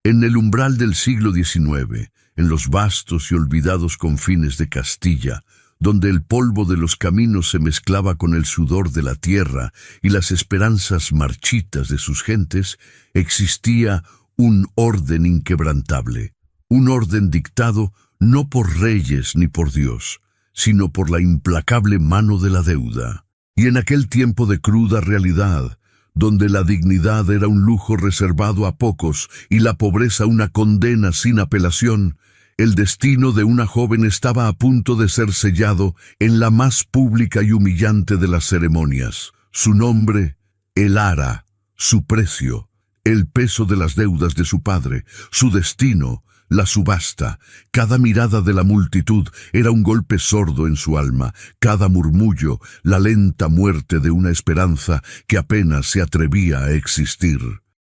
En el umbral del siglo XIX, en los vastos y olvidados confines de Castilla, donde el polvo de los caminos se mezclaba con el sudor de la tierra y las esperanzas marchitas de sus gentes, existía un orden inquebrantable, un orden dictado no por reyes ni por Dios, sino por la implacable mano de la deuda. Y en aquel tiempo de cruda realidad, donde la dignidad era un lujo reservado a pocos y la pobreza una condena sin apelación, el destino de una joven estaba a punto de ser sellado en la más pública y humillante de las ceremonias. Su nombre, Elara; su precio, el peso de las deudas de su padre; su destino, la subasta. Cada mirada de la multitud era un golpe sordo en su alma, cada murmullo, la lenta muerte de una esperanza que apenas se atrevía a existir.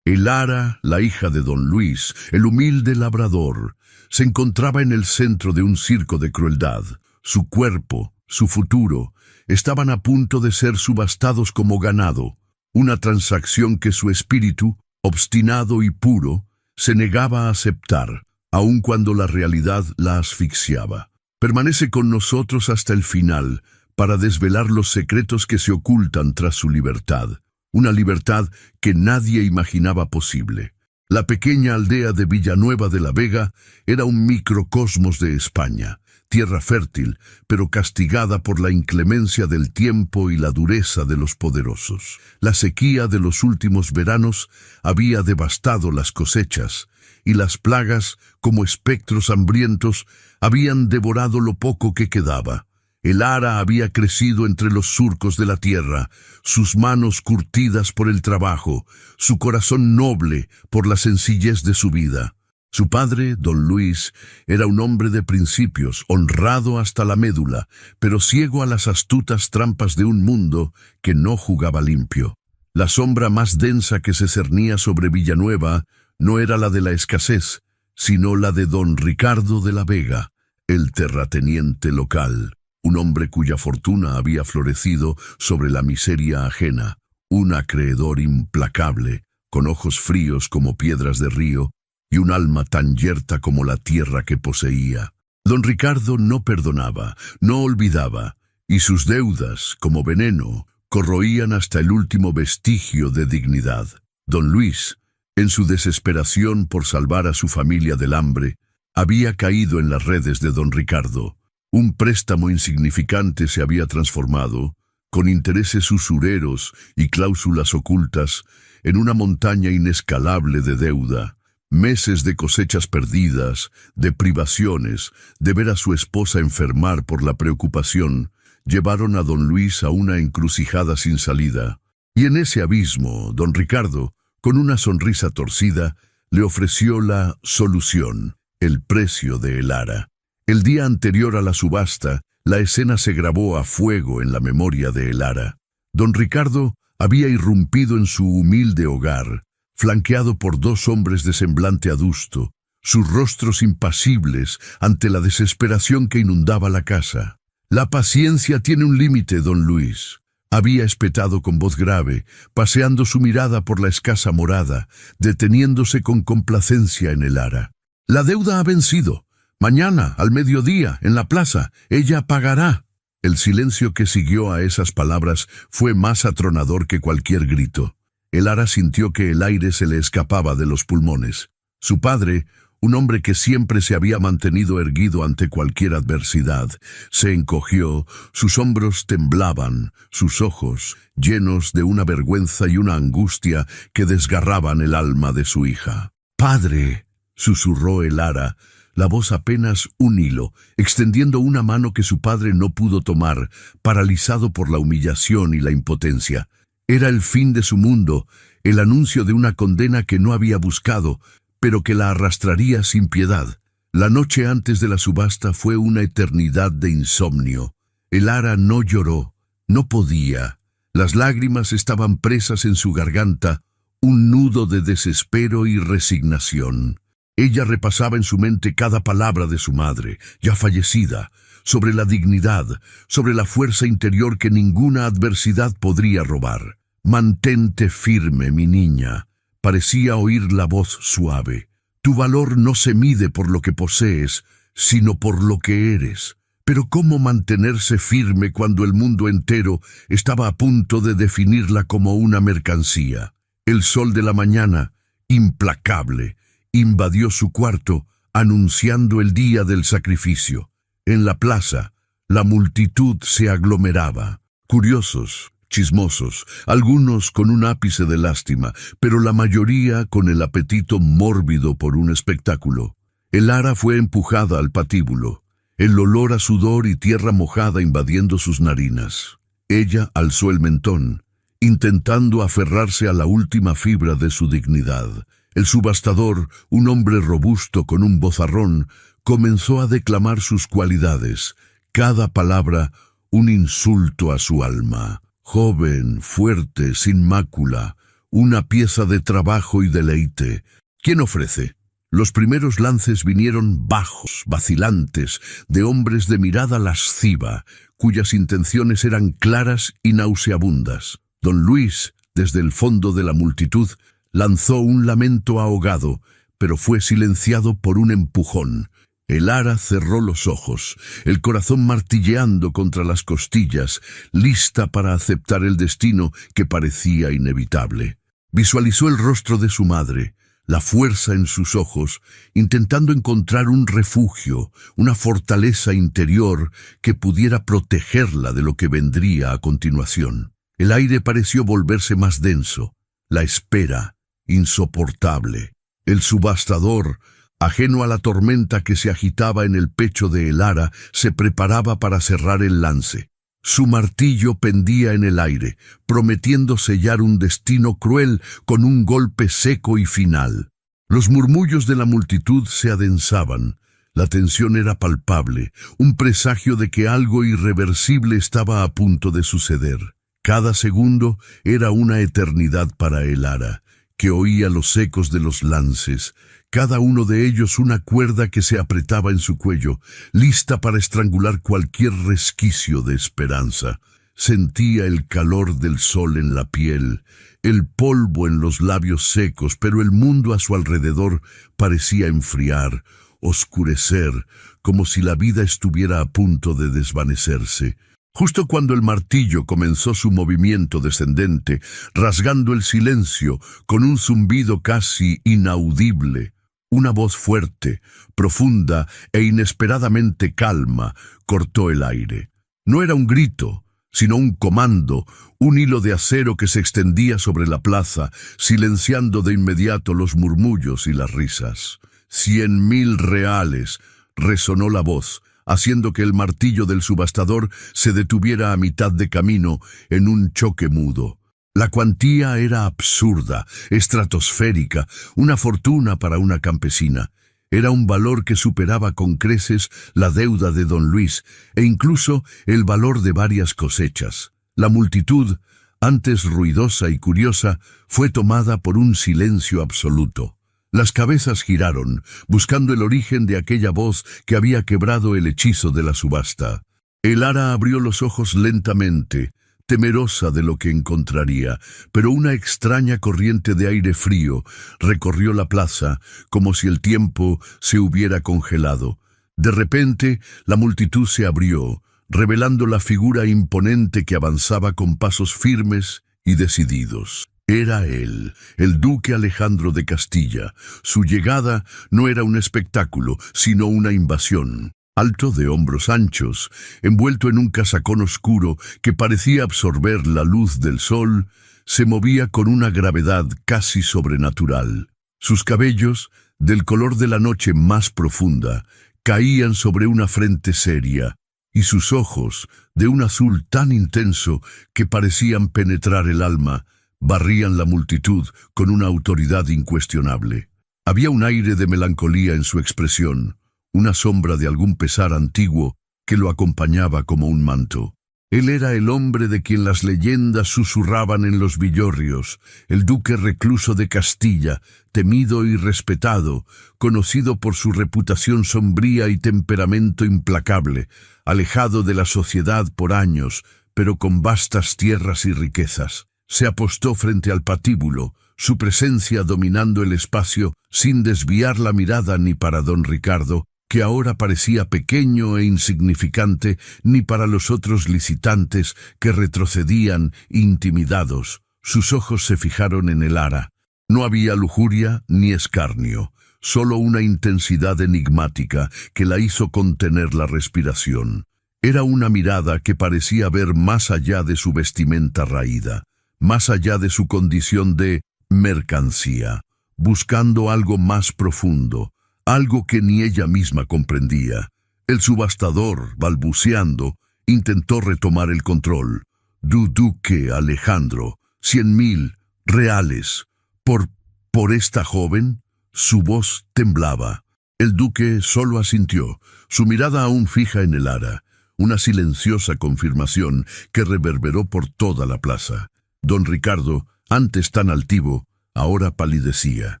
Elara, la hija de don Luis, el humilde labrador, se encontraba en el centro de un circo de crueldad. Su cuerpo, su futuro, estaban a punto de ser subastados como ganado, una transacción que su espíritu, obstinado y puro, se negaba a aceptar, aun cuando la realidad la asfixiaba. Permanece con nosotros hasta el final para desvelar los secretos que se ocultan tras su libertad, una libertad que nadie imaginaba posible. La pequeña aldea de Villanueva de la Vega era un microcosmos de España, tierra fértil, pero castigada por la inclemencia del tiempo y la dureza de los poderosos. La sequía de los últimos veranos había devastado las cosechas, y las plagas, como espectros hambrientos, habían devorado lo poco que quedaba. Elara había crecido entre los surcos de la tierra, sus manos curtidas por el trabajo, su corazón noble por la sencillez de su vida. Su padre, don Luis, era un hombre de principios, honrado hasta la médula, pero ciego a las astutas trampas de un mundo que no jugaba limpio. La sombra más densa que se cernía sobre Villanueva no era la de la escasez, sino la de don Ricardo de la Vega, el terrateniente local, un hombre cuya fortuna había florecido sobre la miseria ajena, un acreedor implacable, con ojos fríos como piedras de río y un alma tan yerta como la tierra que poseía. Don Ricardo no perdonaba, no olvidaba, y sus deudas, como veneno, corroían hasta el último vestigio de dignidad. Don Luis, en su desesperación por salvar a su familia del hambre, había caído en las redes de don Ricardo. Un préstamo insignificante se había transformado, con intereses usureros y cláusulas ocultas, en una montaña inescalable de deuda. Meses de cosechas perdidas, de privaciones, de ver a su esposa enfermar por la preocupación, llevaron a don Luis a una encrucijada sin salida. Y en ese abismo, don Ricardo, con una sonrisa torcida, le ofreció la solución, el precio de Elara. El día anterior a la subasta, la escena se grabó a fuego en la memoria de Elara. Don Ricardo había irrumpido en su humilde hogar, flanqueado por dos hombres de semblante adusto, sus rostros impasibles ante la desesperación que inundaba la casa. «La paciencia tiene un límite, don Luis», había espetado con voz grave, paseando su mirada por la escasa morada, deteniéndose con complacencia en Elara. «La deuda ha vencido. Mañana, al mediodía, en la plaza, ella pagará». El silencio que siguió a esas palabras fue más atronador que cualquier grito. Elara sintió que el aire se le escapaba de los pulmones. Su padre, un hombre que siempre se había mantenido erguido ante cualquier adversidad, se encogió, sus hombros temblaban, sus ojos, llenos de una vergüenza y una angustia que desgarraban el alma de su hija. «Padre», susurró Elara, la voz apenas un hilo, extendiendo una mano que su padre no pudo tomar, paralizado por la humillación y la impotencia. Era el fin de su mundo, el anuncio de una condena que no había buscado, pero que la arrastraría sin piedad. La noche antes de la subasta fue una eternidad de insomnio. Elara no lloró, no podía. Las lágrimas estaban presas en su garganta, un nudo de desespero y resignación. Ella repasaba en su mente cada palabra de su madre, ya fallecida, sobre la dignidad, sobre la fuerza interior que ninguna adversidad podría robar. «Mantente firme, mi niña», parecía oír la voz suave. Tu valor no se mide por lo que posees, sino por lo que eres. Pero ¿cómo mantenerse firme cuando el mundo entero estaba a punto de definirla como una mercancía? El sol de la mañana, implacable, invadió su cuarto, anunciando el día del sacrificio. En la plaza, la multitud se aglomeraba. Curiosos, chismosos, algunos con un ápice de lástima, pero la mayoría con el apetito mórbido por un espectáculo. El ara fue empujada al patíbulo, el olor a sudor y tierra mojada invadiendo sus narinas. Ella alzó el mentón, intentando aferrarse a la última fibra de su dignidad. El subastador, un hombre robusto con un vozarrón, comenzó a declamar sus cualidades, cada palabra un insulto a su alma. Joven, fuerte, sin mácula, una pieza de trabajo y deleite. ¿Quién ofrece? Los primeros lances vinieron bajos, vacilantes, de hombres de mirada lasciva, cuyas intenciones eran claras y nauseabundas. Don Luis, desde el fondo de la multitud, lanzó un lamento ahogado, pero fue silenciado por un empujón. El ara cerró los ojos, el corazón martilleando contra las costillas, lista para aceptar el destino que parecía inevitable. Visualizó el rostro de su madre, la fuerza en sus ojos, intentando encontrar un refugio, una fortaleza interior que pudiera protegerla de lo que vendría a continuación. El aire pareció volverse más denso, la espera insoportable. El subastador, ajeno a la tormenta que se agitaba en el pecho de el ara, se preparaba para cerrar el lance. Su martillo pendía en el aire, prometiendo sellar un destino cruel con un golpe seco y final. Los murmullos de la multitud se adensaban. La tensión era palpable, un presagio de que algo irreversible estaba a punto de suceder. Cada segundo era una eternidad para el ara, que oía los ecos de los lances, cada uno de ellos una cuerda que se apretaba en su cuello, lista para estrangular cualquier resquicio de esperanza. Sentía el calor del sol en la piel, el polvo en los labios secos, pero el mundo a su alrededor parecía enfriar, oscurecer, como si la vida estuviera a punto de desvanecerse. Justo cuando el martillo comenzó su movimiento descendente, rasgando el silencio con un zumbido casi inaudible, una voz fuerte, profunda e inesperadamente calma cortó el aire. No era un grito, sino un comando, un hilo de acero que se extendía sobre la plaza, silenciando de inmediato los murmullos y las risas. 100.000 reales, resonó la voz, haciendo que el martillo del subastador se detuviera a mitad de camino en un choque mudo. La cuantía era absurda, estratosférica, una fortuna para una campesina. Era un valor que superaba con creces la deuda de don Luis e incluso el valor de varias cosechas. La multitud, antes ruidosa y curiosa, fue tomada por un silencio absoluto. Las cabezas giraron, buscando el origen de aquella voz que había quebrado el hechizo de la subasta. El ara abrió los ojos lentamente, temerosa de lo que encontraría, pero una extraña corriente de aire frío recorrió la plaza como si el tiempo se hubiera congelado. De repente, la multitud se abrió, revelando la figura imponente que avanzaba con pasos firmes y decididos. Era él, el duque Alejandro de Castilla. Su llegada no era un espectáculo, sino una invasión. Alto, de hombros anchos, envuelto en un casacón oscuro que parecía absorber la luz del sol, se movía con una gravedad casi sobrenatural. Sus cabellos, del color de la noche más profunda, caían sobre una frente seria, y sus ojos, de un azul tan intenso que parecían penetrar el alma, barrían la multitud con una autoridad incuestionable. Había un aire de melancolía en su expresión, una sombra de algún pesar antiguo que lo acompañaba como un manto. Él era el hombre de quien las leyendas susurraban en los villorrios, el duque recluso de Castilla, temido y respetado, conocido por su reputación sombría y temperamento implacable, alejado de la sociedad por años, pero con vastas tierras y riquezas. Se apostó frente al patíbulo, su presencia dominando el espacio sin desviar la mirada ni para don Ricardo, que ahora parecía pequeño e insignificante, ni para los otros licitantes que retrocedían intimidados. Sus ojos se fijaron en Elara. No había lujuria ni escarnio, solo una intensidad enigmática que la hizo contener la respiración. Era una mirada que parecía ver más allá de su vestimenta raída, más allá de su condición de mercancía, buscando algo más profundo, algo que ni ella misma comprendía. El subastador, balbuceando, intentó retomar el control. Duque Alejandro, 100.000 reales. ¿Por esta joven? Su voz temblaba. El duque solo asintió, su mirada aún fija en Elara, una silenciosa confirmación que reverberó por toda la plaza. Don Ricardo, antes tan altivo, ahora palidecía.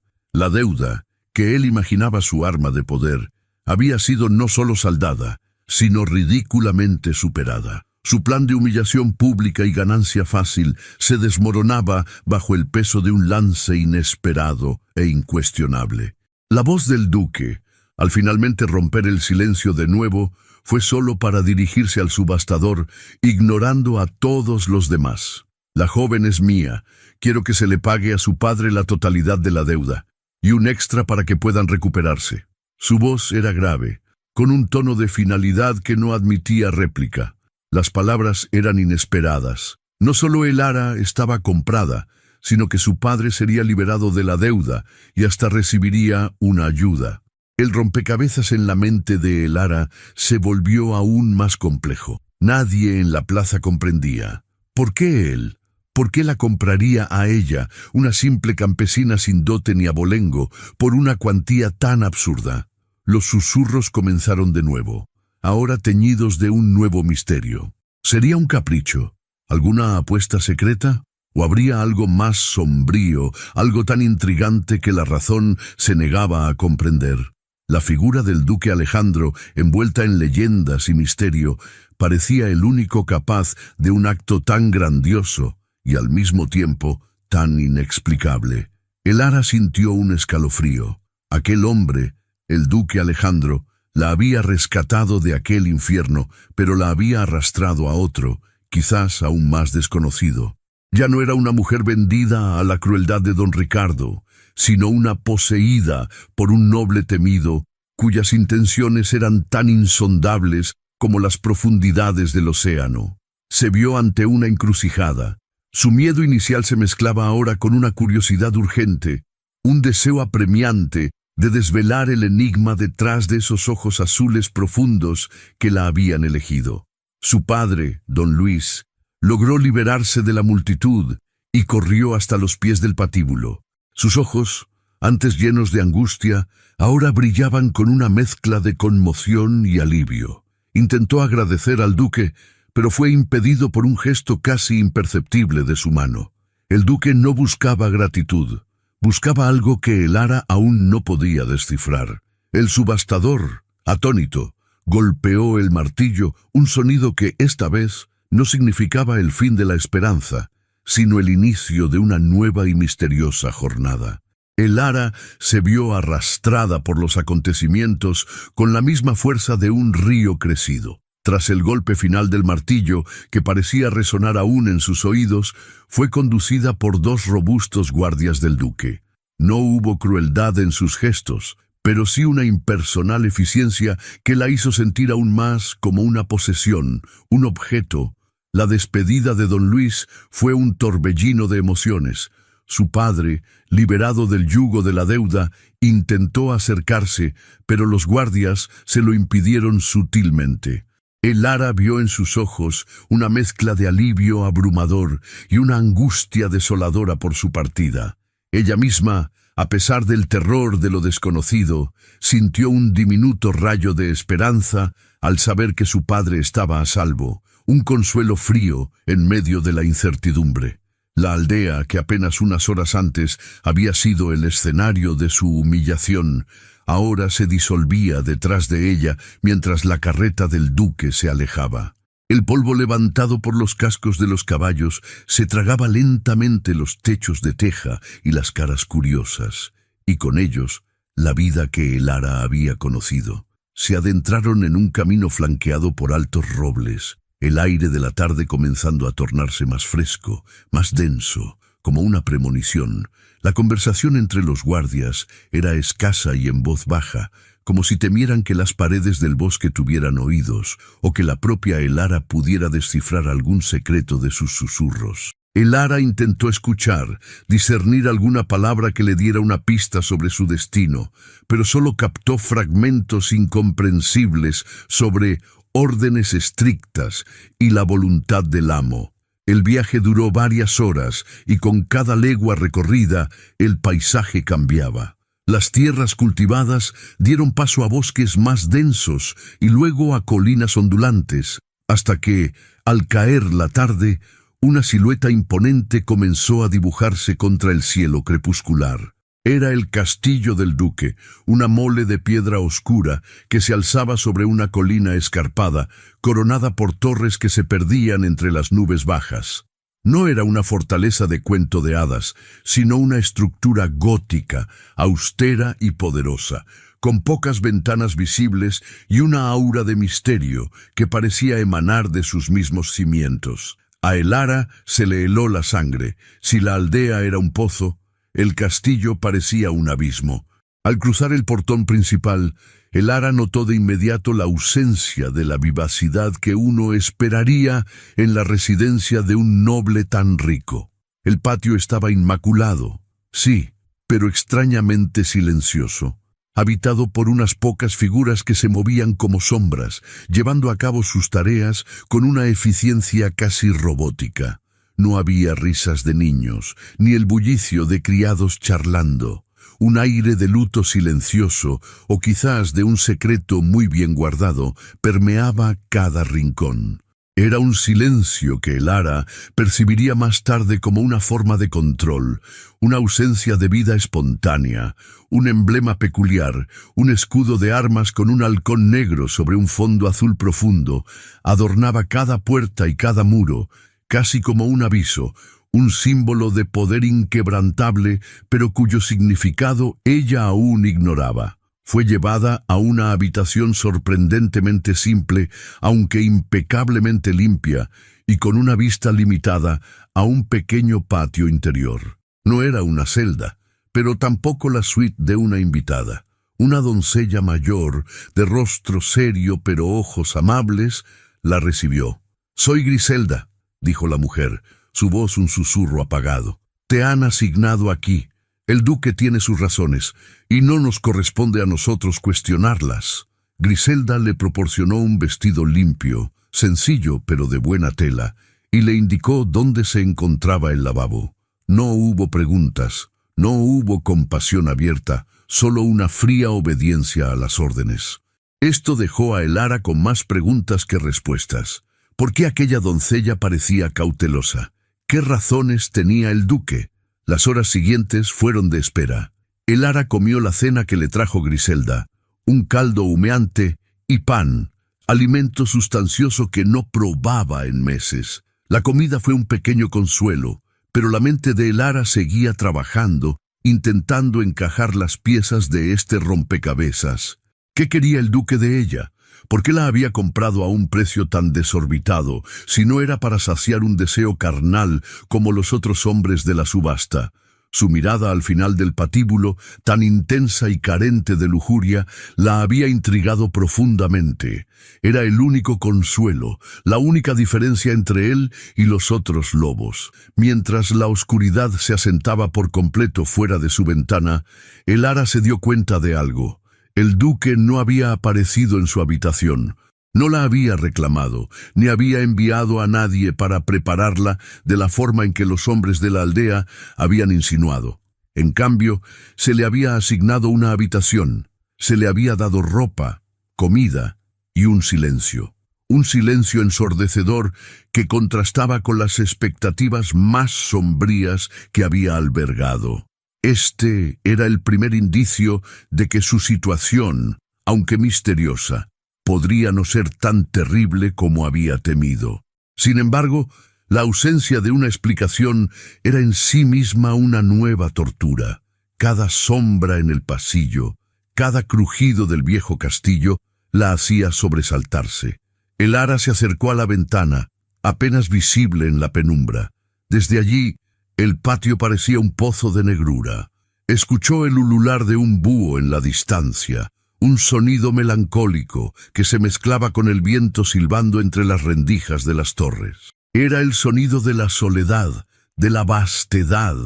La deuda, que él imaginaba su arma de poder, había sido no solo saldada, sino ridículamente superada. Su plan de humillación pública y ganancia fácil se desmoronaba bajo el peso de un lance inesperado e incuestionable. La voz del duque, al finalmente romper el silencio de nuevo, fue solo para dirigirse al subastador, ignorando a todos los demás. La joven es mía. Quiero que se le pague a su padre la totalidad de la deuda, y un extra para que puedan recuperarse. Su voz era grave, con un tono de finalidad que no admitía réplica. Las palabras eran inesperadas. No solo Elara estaba comprada, sino que su padre sería liberado de la deuda y hasta recibiría una ayuda. El rompecabezas en la mente de Elara se volvió aún más complejo. Nadie en la plaza comprendía. ¿Por qué él? ¿Por qué la compraría a ella, una simple campesina sin dote ni abolengo, por una cuantía tan absurda? Los susurros comenzaron de nuevo, ahora teñidos de un nuevo misterio. ¿Sería un capricho? ¿Alguna apuesta secreta? ¿O habría algo más sombrío, algo tan intrigante que la razón se negaba a comprender? La figura del duque Alejandro, envuelta en leyendas y misterio, parecía el único capaz de un acto tan grandioso y al mismo tiempo tan inexplicable. Elara sintió un escalofrío. Aquel hombre, el duque Alejandro, la había rescatado de aquel infierno, pero la había arrastrado a otro, quizás aún más desconocido. Ya no era una mujer vendida a la crueldad de don Ricardo, sino una poseída por un noble temido, cuyas intenciones eran tan insondables como las profundidades del océano. Se vio ante una encrucijada. Su miedo inicial se mezclaba ahora con una curiosidad urgente, un deseo apremiante de desvelar el enigma detrás de esos ojos azules profundos que la habían elegido. Su padre, don Luis, logró liberarse de la multitud y corrió hasta los pies del patíbulo. Sus ojos, antes llenos de angustia, ahora brillaban con una mezcla de conmoción y alivio. Intentó agradecer al duque, pero fue impedido por un gesto casi imperceptible de su mano. El duque no buscaba gratitud, buscaba algo que Elara aún no podía descifrar. El subastador, atónito, golpeó el martillo, un sonido que esta vez no significaba el fin de la esperanza, sino el inicio de una nueva y misteriosa jornada. Elara se vio arrastrada por los acontecimientos con la misma fuerza de un río crecido. Tras el golpe final del martillo, que parecía resonar aún en sus oídos, fue conducida por 2 robustos guardias del duque. No hubo crueldad en sus gestos, pero sí una impersonal eficiencia que la hizo sentir aún más como una posesión, un objeto. La despedida de don Luis fue un torbellino de emociones. Su padre, liberado del yugo de la deuda, intentó acercarse, pero los guardias se lo impidieron sutilmente. Elara vio en sus ojos una mezcla de alivio abrumador y una angustia desoladora por su partida. Ella misma, a pesar del terror de lo desconocido, sintió un diminuto rayo de esperanza al saber que su padre estaba a salvo, un consuelo frío en medio de la incertidumbre. La aldea, que apenas unas horas antes había sido el escenario de su humillación, ahora se disolvía detrás de ella mientras la carreta del duque se alejaba. El polvo levantado por los cascos de los caballos se tragaba lentamente los techos de teja y las caras curiosas, y con ellos la vida que Elara había conocido. Se adentraron en un camino flanqueado por altos robles, el aire de la tarde comenzando a tornarse más fresco, más denso, como una premonición. La conversación entre los guardias era escasa y en voz baja, como si temieran que las paredes del bosque tuvieran oídos, o que la propia Elara pudiera descifrar algún secreto de sus susurros. Elara intentó escuchar, discernir alguna palabra que le diera una pista sobre su destino, pero solo captó fragmentos incomprensibles sobre órdenes estrictas y la voluntad del amo. El viaje duró varias horas y con cada legua recorrida el paisaje cambiaba. Las tierras cultivadas dieron paso a bosques más densos y luego a colinas ondulantes, hasta que, al caer la tarde, una silueta imponente comenzó a dibujarse contra el cielo crepuscular. Era el castillo del duque, una mole de piedra oscura que se alzaba sobre una colina escarpada, coronada por torres que se perdían entre las nubes bajas. No era una fortaleza de cuento de hadas, sino una estructura gótica, austera y poderosa, con pocas ventanas visibles y una aura de misterio que parecía emanar de sus mismos cimientos. A Elara se le heló la sangre. Si la aldea era un pozo, el castillo parecía un abismo. Al cruzar el portón principal, Elara notó de inmediato la ausencia de la vivacidad que uno esperaría en la residencia de un noble tan rico. El patio estaba inmaculado, sí, pero extrañamente silencioso, habitado por unas pocas figuras que se movían como sombras, llevando a cabo sus tareas con una eficiencia casi robótica. No había risas de niños, ni el bullicio de criados charlando. Un aire de luto silencioso, o quizás de un secreto muy bien guardado, permeaba cada rincón. Era un silencio que Elara percibiría más tarde como una forma de control, una ausencia de vida espontánea, un emblema peculiar, un escudo de armas con un halcón negro sobre un fondo azul profundo, adornaba cada puerta y cada muro, casi como un aviso, un símbolo de poder inquebrantable, pero cuyo significado ella aún ignoraba. Fue llevada a una habitación sorprendentemente simple, aunque impecablemente limpia, y con una vista limitada a un pequeño patio interior. No era una celda, pero tampoco la suite de una invitada. Una doncella mayor, de rostro serio pero ojos amables, la recibió. «Soy Griselda», dijo la mujer, su voz un susurro apagado. «Te han asignado aquí. El duque tiene sus razones, y no nos corresponde a nosotros cuestionarlas». Griselda le proporcionó un vestido limpio, sencillo pero de buena tela, y le indicó dónde se encontraba el lavabo. No hubo preguntas, no hubo compasión abierta, solo una fría obediencia a las órdenes. Esto dejó a Elara con más preguntas que respuestas. ¿Por qué aquella doncella parecía cautelosa? ¿Qué razones tenía el duque? Las horas siguientes fueron de espera. Elara comió la cena que le trajo Griselda, un caldo humeante y pan, alimento sustancioso que no probaba en meses. La comida fue un pequeño consuelo, pero la mente de Elara seguía trabajando, intentando encajar las piezas de este rompecabezas. ¿Qué quería el duque de ella? ¿Por qué la había comprado a un precio tan desorbitado, si no era para saciar un deseo carnal como los otros hombres de la subasta? Su mirada al final del patíbulo, tan intensa y carente de lujuria, la había intrigado profundamente. Era el único consuelo, la única diferencia entre él y los otros lobos. Mientras la oscuridad se asentaba por completo fuera de su ventana, Elara se dio cuenta de algo. El duque no había aparecido en su habitación. No la había reclamado, ni había enviado a nadie para prepararla de la forma en que los hombres de la aldea habían insinuado. En cambio, se le había asignado una habitación, se le había dado ropa, comida y un silencio ensordecedor que contrastaba con las expectativas más sombrías que había albergado. Este era el primer indicio de que su situación, aunque misteriosa, podría no ser tan terrible como había temido. Sin embargo, la ausencia de una explicación era en sí misma una nueva tortura. Cada sombra en el pasillo, cada crujido del viejo castillo, la hacía sobresaltarse. El ara se acercó a la ventana, apenas visible en la penumbra. Desde allí, el patio parecía un pozo de negrura. Escuchó el ulular de un búho en la distancia, un sonido melancólico que se mezclaba con el viento silbando entre las rendijas de las torres. Era el sonido de la soledad, de la vastedad,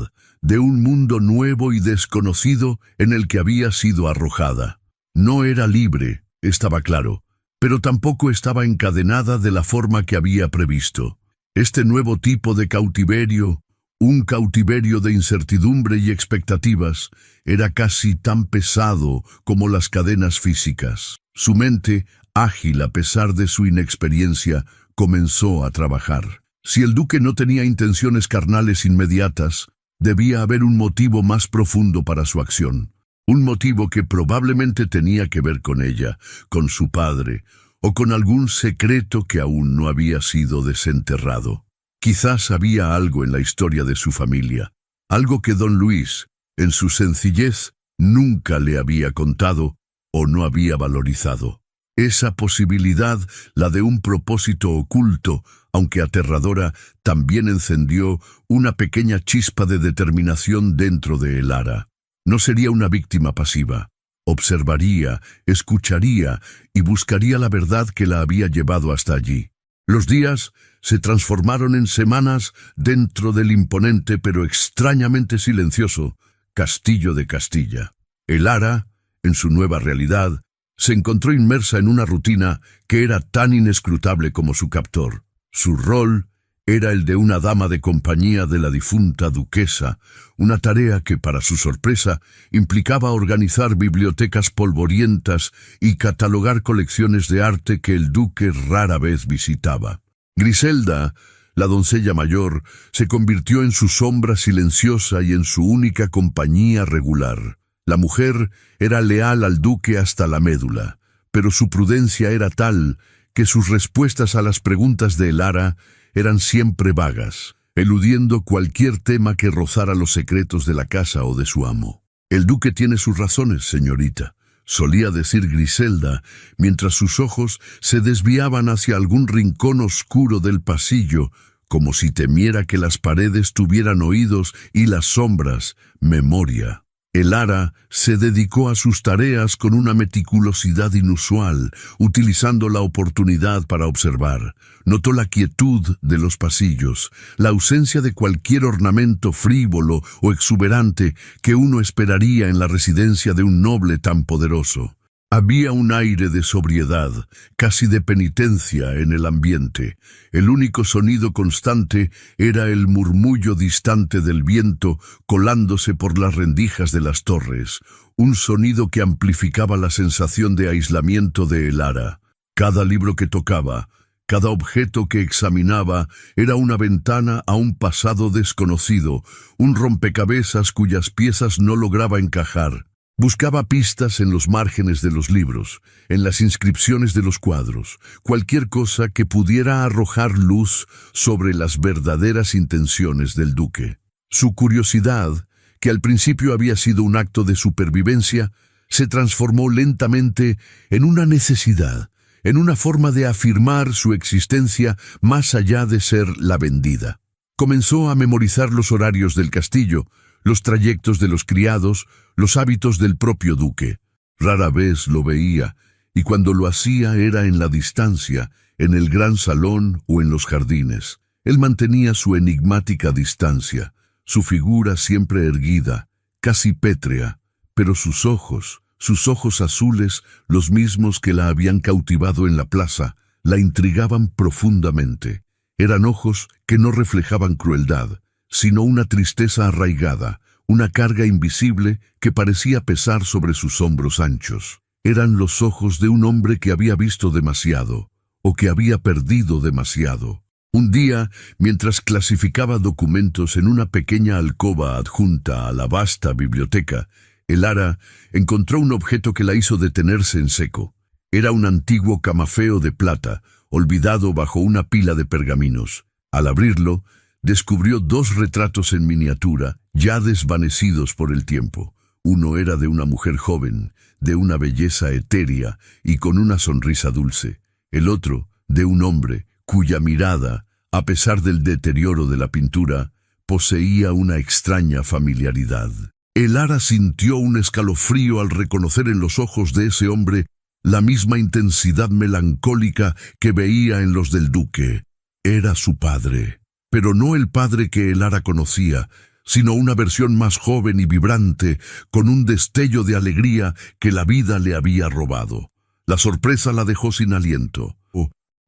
de un mundo nuevo y desconocido en el que había sido arrojada. No era libre, estaba claro, pero tampoco estaba encadenada de la forma que había previsto. Este nuevo tipo de cautiverio, un cautiverio de incertidumbre y expectativas, era casi tan pesado como las cadenas físicas. Su mente, ágil a pesar de su inexperiencia, comenzó a trabajar. Si el duque no tenía intenciones carnales inmediatas, debía haber un motivo más profundo para su acción. Un motivo que probablemente tenía que ver con ella, con su padre, o con algún secreto que aún no había sido desenterrado. Quizás había algo en la historia de su familia, algo que don Luis, en su sencillez, nunca le había contado o no había valorizado. Esa posibilidad, la de un propósito oculto, aunque aterradora, también encendió una pequeña chispa de determinación dentro de el ara. No sería una víctima pasiva. Observaría, escucharía y buscaría la verdad que la había llevado hasta allí. Los días se transformaron en semanas dentro del imponente pero extrañamente silencioso Castillo de Castilla. El ara, en su nueva realidad, se encontró inmersa en una rutina que era tan inescrutable como su captor. Su rol era el de una dama de compañía de la difunta duquesa, una tarea que, para su sorpresa, implicaba organizar bibliotecas polvorientas y catalogar colecciones de arte que el duque rara vez visitaba. Griselda, la doncella mayor, se convirtió en su sombra silenciosa y en su única compañía regular. La mujer era leal al duque hasta la médula, pero su prudencia era tal que sus respuestas a las preguntas de el ara eran siempre vagas, eludiendo cualquier tema que rozara los secretos de la casa o de su amo. «El duque tiene sus razones, señorita», solía decir Griselda, mientras sus ojos se desviaban hacia algún rincón oscuro del pasillo, como si temiera que las paredes tuvieran oídos y las sombras memoria. El ara se dedicó a sus tareas con una meticulosidad inusual, utilizando la oportunidad para observar. Notó la quietud de los pasillos, la ausencia de cualquier ornamento frívolo o exuberante que uno esperaría en la residencia de un noble tan poderoso. Había un aire de sobriedad, casi de penitencia en el ambiente. El único sonido constante era el murmullo distante del viento colándose por las rendijas de las torres, un sonido que amplificaba la sensación de aislamiento de el ara. Cada libro que tocaba, cada objeto que examinaba era una ventana a un pasado desconocido, un rompecabezas cuyas piezas no lograba encajar. Buscaba pistas en los márgenes de los libros, en las inscripciones de los cuadros, cualquier cosa que pudiera arrojar luz sobre las verdaderas intenciones del duque. Su curiosidad, que al principio había sido un acto de supervivencia, se transformó lentamente en una necesidad, en una forma de afirmar su existencia más allá de ser la vendida. Comenzó a memorizar los horarios del castillo, los trayectos de los criados, los hábitos del propio duque. Rara vez lo veía, y cuando lo hacía era en la distancia, en el gran salón o en los jardines. Él mantenía su enigmática distancia, su figura siempre erguida, casi pétrea, pero sus ojos azules, los mismos que la habían cautivado en la plaza, la intrigaban profundamente. Eran ojos que no reflejaban crueldad, sino una tristeza arraigada, una carga invisible que parecía pesar sobre sus hombros anchos. Eran los ojos de un hombre que había visto demasiado, o que había perdido demasiado. Un día, mientras clasificaba documentos en una pequeña alcoba adjunta a la vasta biblioteca, el ara encontró un objeto que la hizo detenerse en seco. Era un antiguo camafeo de plata, olvidado bajo una pila de pergaminos. Al abrirlo, descubrió 2 retratos en miniatura, ya desvanecidos por el tiempo. Uno era de una mujer joven, de una belleza etérea y con una sonrisa dulce. El otro, de un hombre, cuya mirada, a pesar del deterioro de la pintura, poseía una extraña familiaridad. Elara sintió un escalofrío al reconocer en los ojos de ese hombre la misma intensidad melancólica que veía en los del duque. Era su padre, pero no el padre que Elara conocía, sino una versión más joven y vibrante, con un destello de alegría que la vida le había robado. La sorpresa la dejó sin aliento.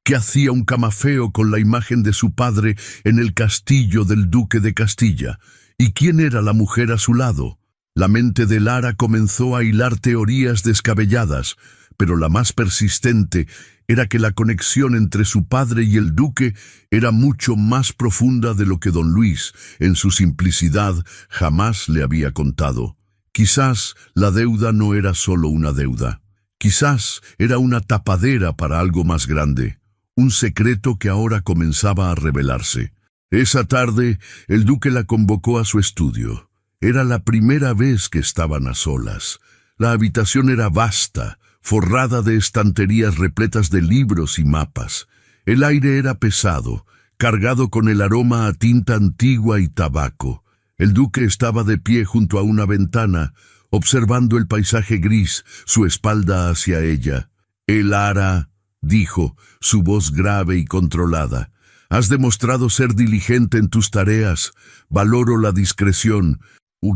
¿Qué hacía un camafeo con la imagen de su padre en el castillo del duque de Castilla? ¿Y quién era la mujer a su lado? La mente de Elara comenzó a hilar teorías descabelladas, pero la más persistente era que la conexión entre su padre y el duque era mucho más profunda de lo que don Luis, en su simplicidad, jamás le había contado. Quizás la deuda no era solo una deuda. Quizás era una tapadera para algo más grande, un secreto que ahora comenzaba a revelarse. Esa tarde, el duque la convocó a su estudio. Era la primera vez que estaban a solas. La habitación era vasta, forrada de estanterías repletas de libros y mapas. El aire era pesado, cargado con el aroma a tinta antigua y tabaco. El duque estaba de pie junto a una ventana, observando el paisaje gris, su espalda hacia ella. «Elara», dijo, su voz grave y controlada, «has demostrado ser diligente en tus tareas. Valoro la discreción».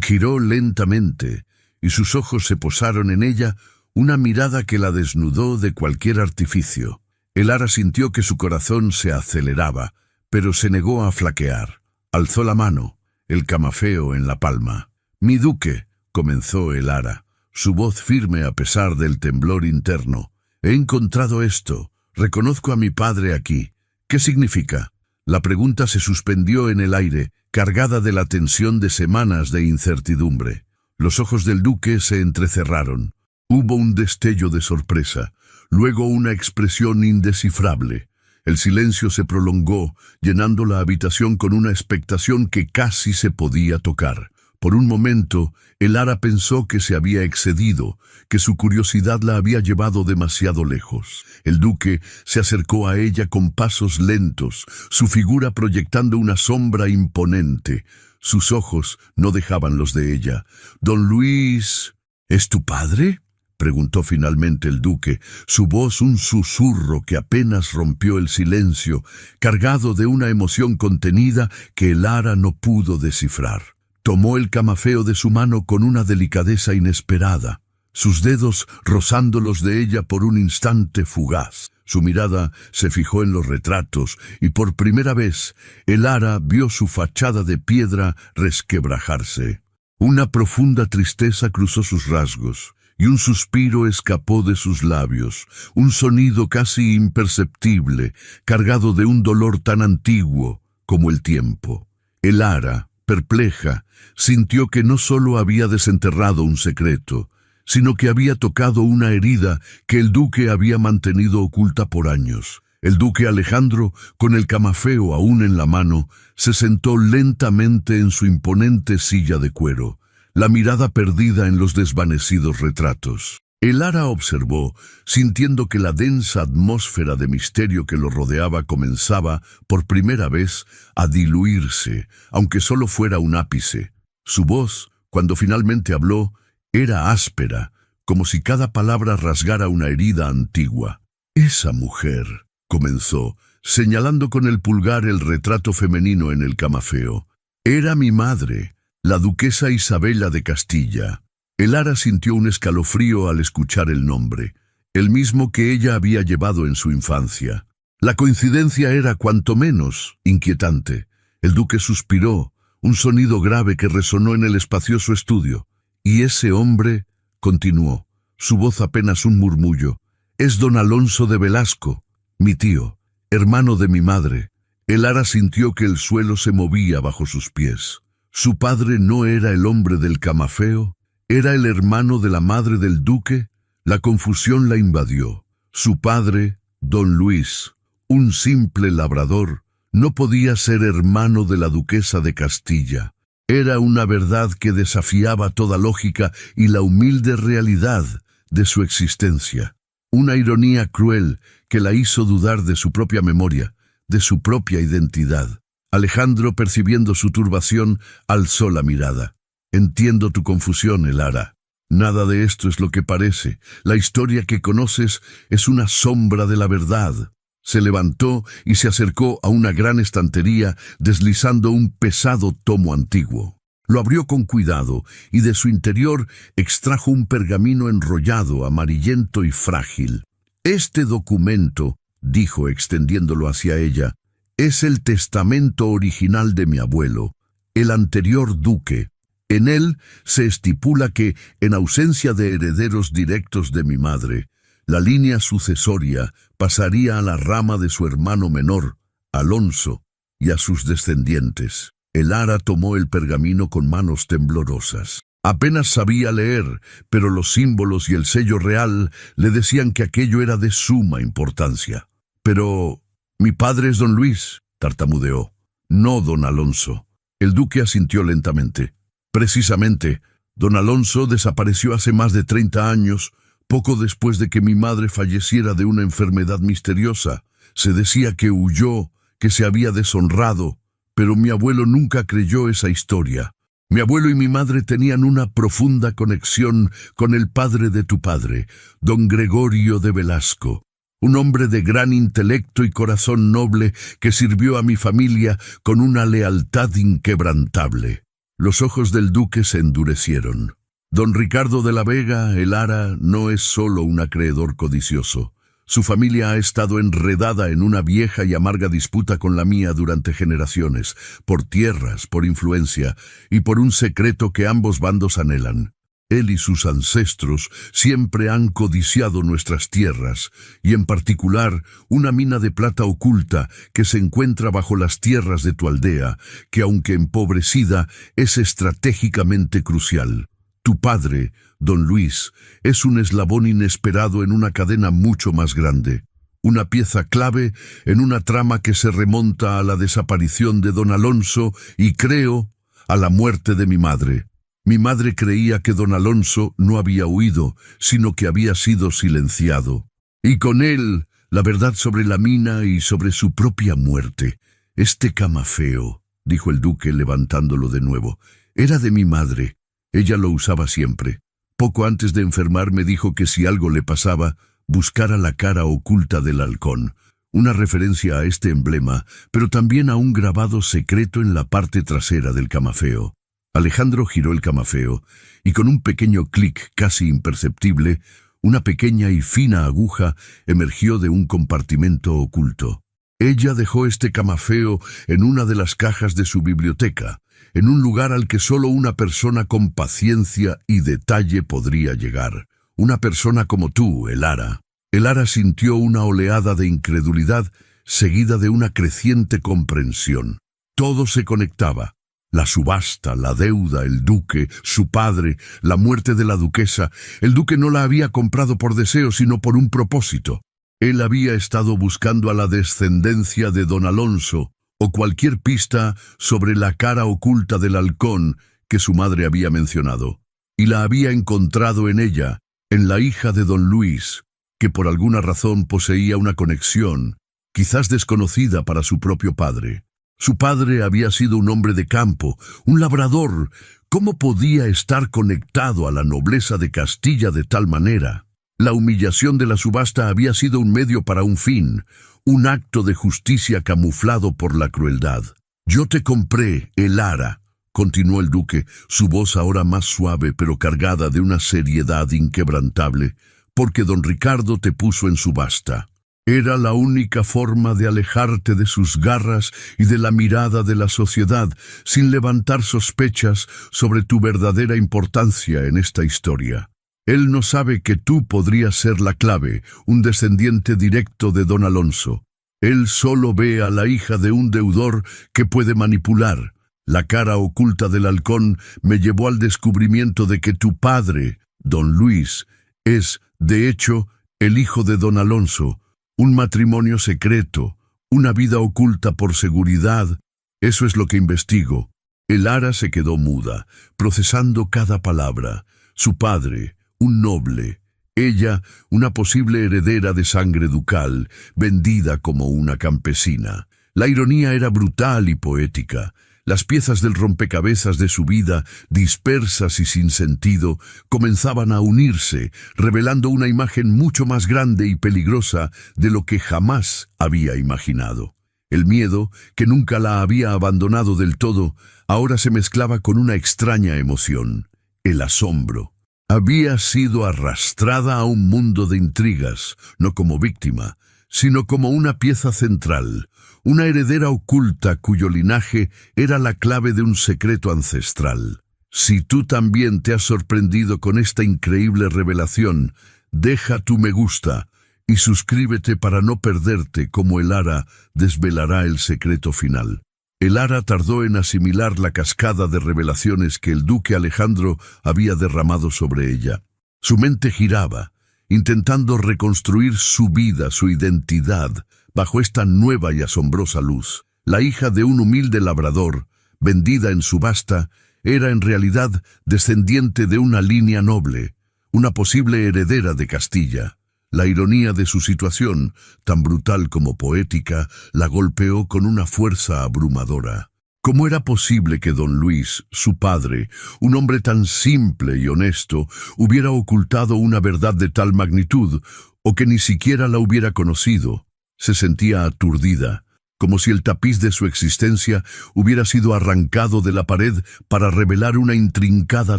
Giró lentamente, y sus ojos se posaron en ella, una mirada que la desnudó de cualquier artificio. Elara sintió que su corazón se aceleraba, pero se negó a flaquear. Alzó la mano, el camafeo en la palma. «Mi duque», comenzó Elara, su voz firme a pesar del temblor interno. «He encontrado esto. Reconozco a mi padre aquí. ¿Qué significa?» La pregunta se suspendió en el aire, cargada de la tensión de semanas de incertidumbre. Los ojos del duque se entrecerraron. Hubo un destello de sorpresa, luego una expresión indescifrable. El silencio se prolongó, llenando la habitación con una expectación que casi se podía tocar. Por un momento, Elara pensó que se había excedido, que su curiosidad la había llevado demasiado lejos. El duque se acercó a ella con pasos lentos, su figura proyectando una sombra imponente. Sus ojos no dejaban los de ella. «Don Luis, ¿es tu padre?», preguntó finalmente el duque, su voz un susurro que apenas rompió el silencio, cargado de una emoción contenida que Elara no pudo descifrar. Tomó el camafeo de su mano con una delicadeza inesperada, sus dedos rozando los de ella por un instante fugaz. Su mirada se fijó en los retratos y por primera vez Elara vio su fachada de piedra resquebrajarse. Una profunda tristeza cruzó sus rasgos y un suspiro escapó de sus labios, un sonido casi imperceptible, cargado de un dolor tan antiguo como el tiempo. Elara, perpleja, sintió que no solo había desenterrado un secreto, sino que había tocado una herida que el duque había mantenido oculta por años. El duque Alejandro, con el camafeo aún en la mano, se sentó lentamente en su imponente silla de cuero, la mirada perdida en los desvanecidos retratos. Elara observó, sintiendo que la densa atmósfera de misterio que lo rodeaba comenzaba, por primera vez, a diluirse, aunque solo fuera un ápice. Su voz, cuando finalmente habló, era áspera, como si cada palabra rasgara una herida antigua. «Esa mujer», comenzó, señalando con el pulgar el retrato femenino en el camafeo, «era mi madre, la duquesa Isabela de Castilla». Elara sintió un escalofrío al escuchar el nombre, el mismo que ella había llevado en su infancia. La coincidencia era cuanto menos inquietante. El duque suspiró, un sonido grave que resonó en el espacioso estudio. «Y ese hombre», continuó, su voz apenas un murmullo, «es don Alonso de Velasco, mi tío, hermano de mi madre». Elara sintió que el suelo se movía bajo sus pies. Su padre no era el hombre del camafeo, era el hermano de la madre del duque. La confusión la invadió. Su padre, don Luis, un simple labrador, no podía ser hermano de la duquesa de Castilla. Era una verdad que desafiaba toda lógica y la humilde realidad de su existencia. Una ironía cruel que la hizo dudar de su propia memoria, de su propia identidad. Alejandro, percibiendo su turbación, alzó la mirada. «Entiendo tu confusión, Elara. Nada de esto es lo que parece. La historia que conoces es una sombra de la verdad». Se levantó y se acercó a una gran estantería, deslizando un pesado tomo antiguo. Lo abrió con cuidado y de su interior extrajo un pergamino enrollado, amarillento y frágil. «Este documento», dijo extendiéndolo hacia ella, «es el testamento original de mi abuelo, el anterior duque. En él se estipula que, en ausencia de herederos directos de mi madre, la línea sucesoria pasaría a la rama de su hermano menor, Alonso, y a sus descendientes». Elara tomó el pergamino con manos temblorosas. Apenas sabía leer, pero los símbolos y el sello real le decían que aquello era de suma importancia. «Pero mi padre es don Luis», tartamudeó. «No don Alonso». El duque asintió lentamente. «Precisamente, don Alonso desapareció hace más de 30 años, poco después de que mi madre falleciera de una enfermedad misteriosa. Se decía que huyó, que se había deshonrado, pero mi abuelo nunca creyó esa historia. Mi abuelo y mi madre tenían una profunda conexión con el padre de tu padre, don Gregorio de Velasco, un hombre de gran intelecto y corazón noble que sirvió a mi familia con una lealtad inquebrantable». Los ojos del duque se endurecieron. Don Ricardo de la Vega, Elara, no es solo un acreedor codicioso. Su familia ha estado enredada en una vieja y amarga disputa con la mía durante generaciones, por tierras, por influencia y por un secreto que ambos bandos anhelan. Él y sus ancestros siempre han codiciado nuestras tierras, y en particular una mina de plata oculta que se encuentra bajo las tierras de tu aldea, que aunque empobrecida, es estratégicamente crucial. Tu padre, don Luis, es un eslabón inesperado en una cadena mucho más grande, una pieza clave en una trama que se remonta a la desaparición de don Alonso y, creo, a la muerte de mi madre. Mi madre creía que don Alonso no había huido, sino que había sido silenciado. Y con él, la verdad sobre la mina y sobre su propia muerte. Este camafeo, dijo el duque levantándolo de nuevo, era de mi madre. Ella lo usaba siempre. Poco antes de enfermar me dijo que si algo le pasaba, buscara la cara oculta del halcón, una referencia a este emblema, pero también a un grabado secreto en la parte trasera del camafeo. Alejandro giró el camafeo, y con un pequeño clic casi imperceptible, una pequeña y fina aguja emergió de un compartimento oculto. Ella dejó este camafeo en una de las cajas de su biblioteca, en un lugar al que solo una persona con paciencia y detalle podría llegar. Una persona como tú, Elara. Elara sintió una oleada de incredulidad seguida de una creciente comprensión. Todo se conectaba. La subasta, la deuda, el duque, su padre, la muerte de la duquesa. El duque no la había comprado por deseo, sino por un propósito. Él había estado buscando a la descendencia de don Alonso, o cualquier pista sobre la cara oculta del halcón que su madre había mencionado, y la había encontrado en ella, en la hija de don Luis, que por alguna razón poseía una conexión, quizás desconocida para su propio padre. Su padre había sido un hombre de campo, un labrador. ¿Cómo podía estar conectado a la nobleza de Castilla de tal manera? La humillación de la subasta había sido un medio para un fin, un acto de justicia camuflado por la crueldad. «Yo te compré, Elara», continuó el duque, su voz ahora más suave pero cargada de una seriedad inquebrantable, «porque don Ricardo te puso en subasta. Era la única forma de alejarte de sus garras y de la mirada de la sociedad, sin levantar sospechas sobre tu verdadera importancia en esta historia. Él no sabe que tú podrías ser la clave, un descendiente directo de don Alonso. Él solo ve a la hija de un deudor que puede manipular. La cara oculta del halcón me llevó al descubrimiento de que tu padre, don Luis, es, de hecho, el hijo de don Alonso, un matrimonio secreto, una vida oculta por seguridad. Eso es lo que investigo. Elara se quedó muda, procesando cada palabra. Su padre, un noble. Ella, una posible heredera de sangre ducal, vendida como una campesina. La ironía era brutal y poética. Las piezas del rompecabezas de su vida, dispersas y sin sentido, comenzaban a unirse, revelando una imagen mucho más grande y peligrosa de lo que jamás había imaginado. El miedo, que nunca la había abandonado del todo, ahora se mezclaba con una extraña emoción, el asombro. Había sido arrastrada a un mundo de intrigas, no como víctima, sino como una pieza central, una heredera oculta cuyo linaje era la clave de un secreto ancestral. Si tú también te has sorprendido con esta increíble revelación, deja tu me gusta y suscríbete para no perderte cómo Elara desvelará el secreto final. Elara tardó en asimilar la cascada de revelaciones que el duque Alejandro había derramado sobre ella. Su mente giraba, intentando reconstruir su vida, su identidad, bajo esta nueva y asombrosa luz. La hija de un humilde labrador, vendida en subasta, era en realidad descendiente de una línea noble, una posible heredera de Castilla. La ironía de su situación, tan brutal como poética, la golpeó con una fuerza abrumadora. ¿Cómo era posible que don Luis, su padre, un hombre tan simple y honesto, hubiera ocultado una verdad de tal magnitud, o que ni siquiera la hubiera conocido? Se sentía aturdida, como si el tapiz de su existencia hubiera sido arrancado de la pared para revelar una intrincada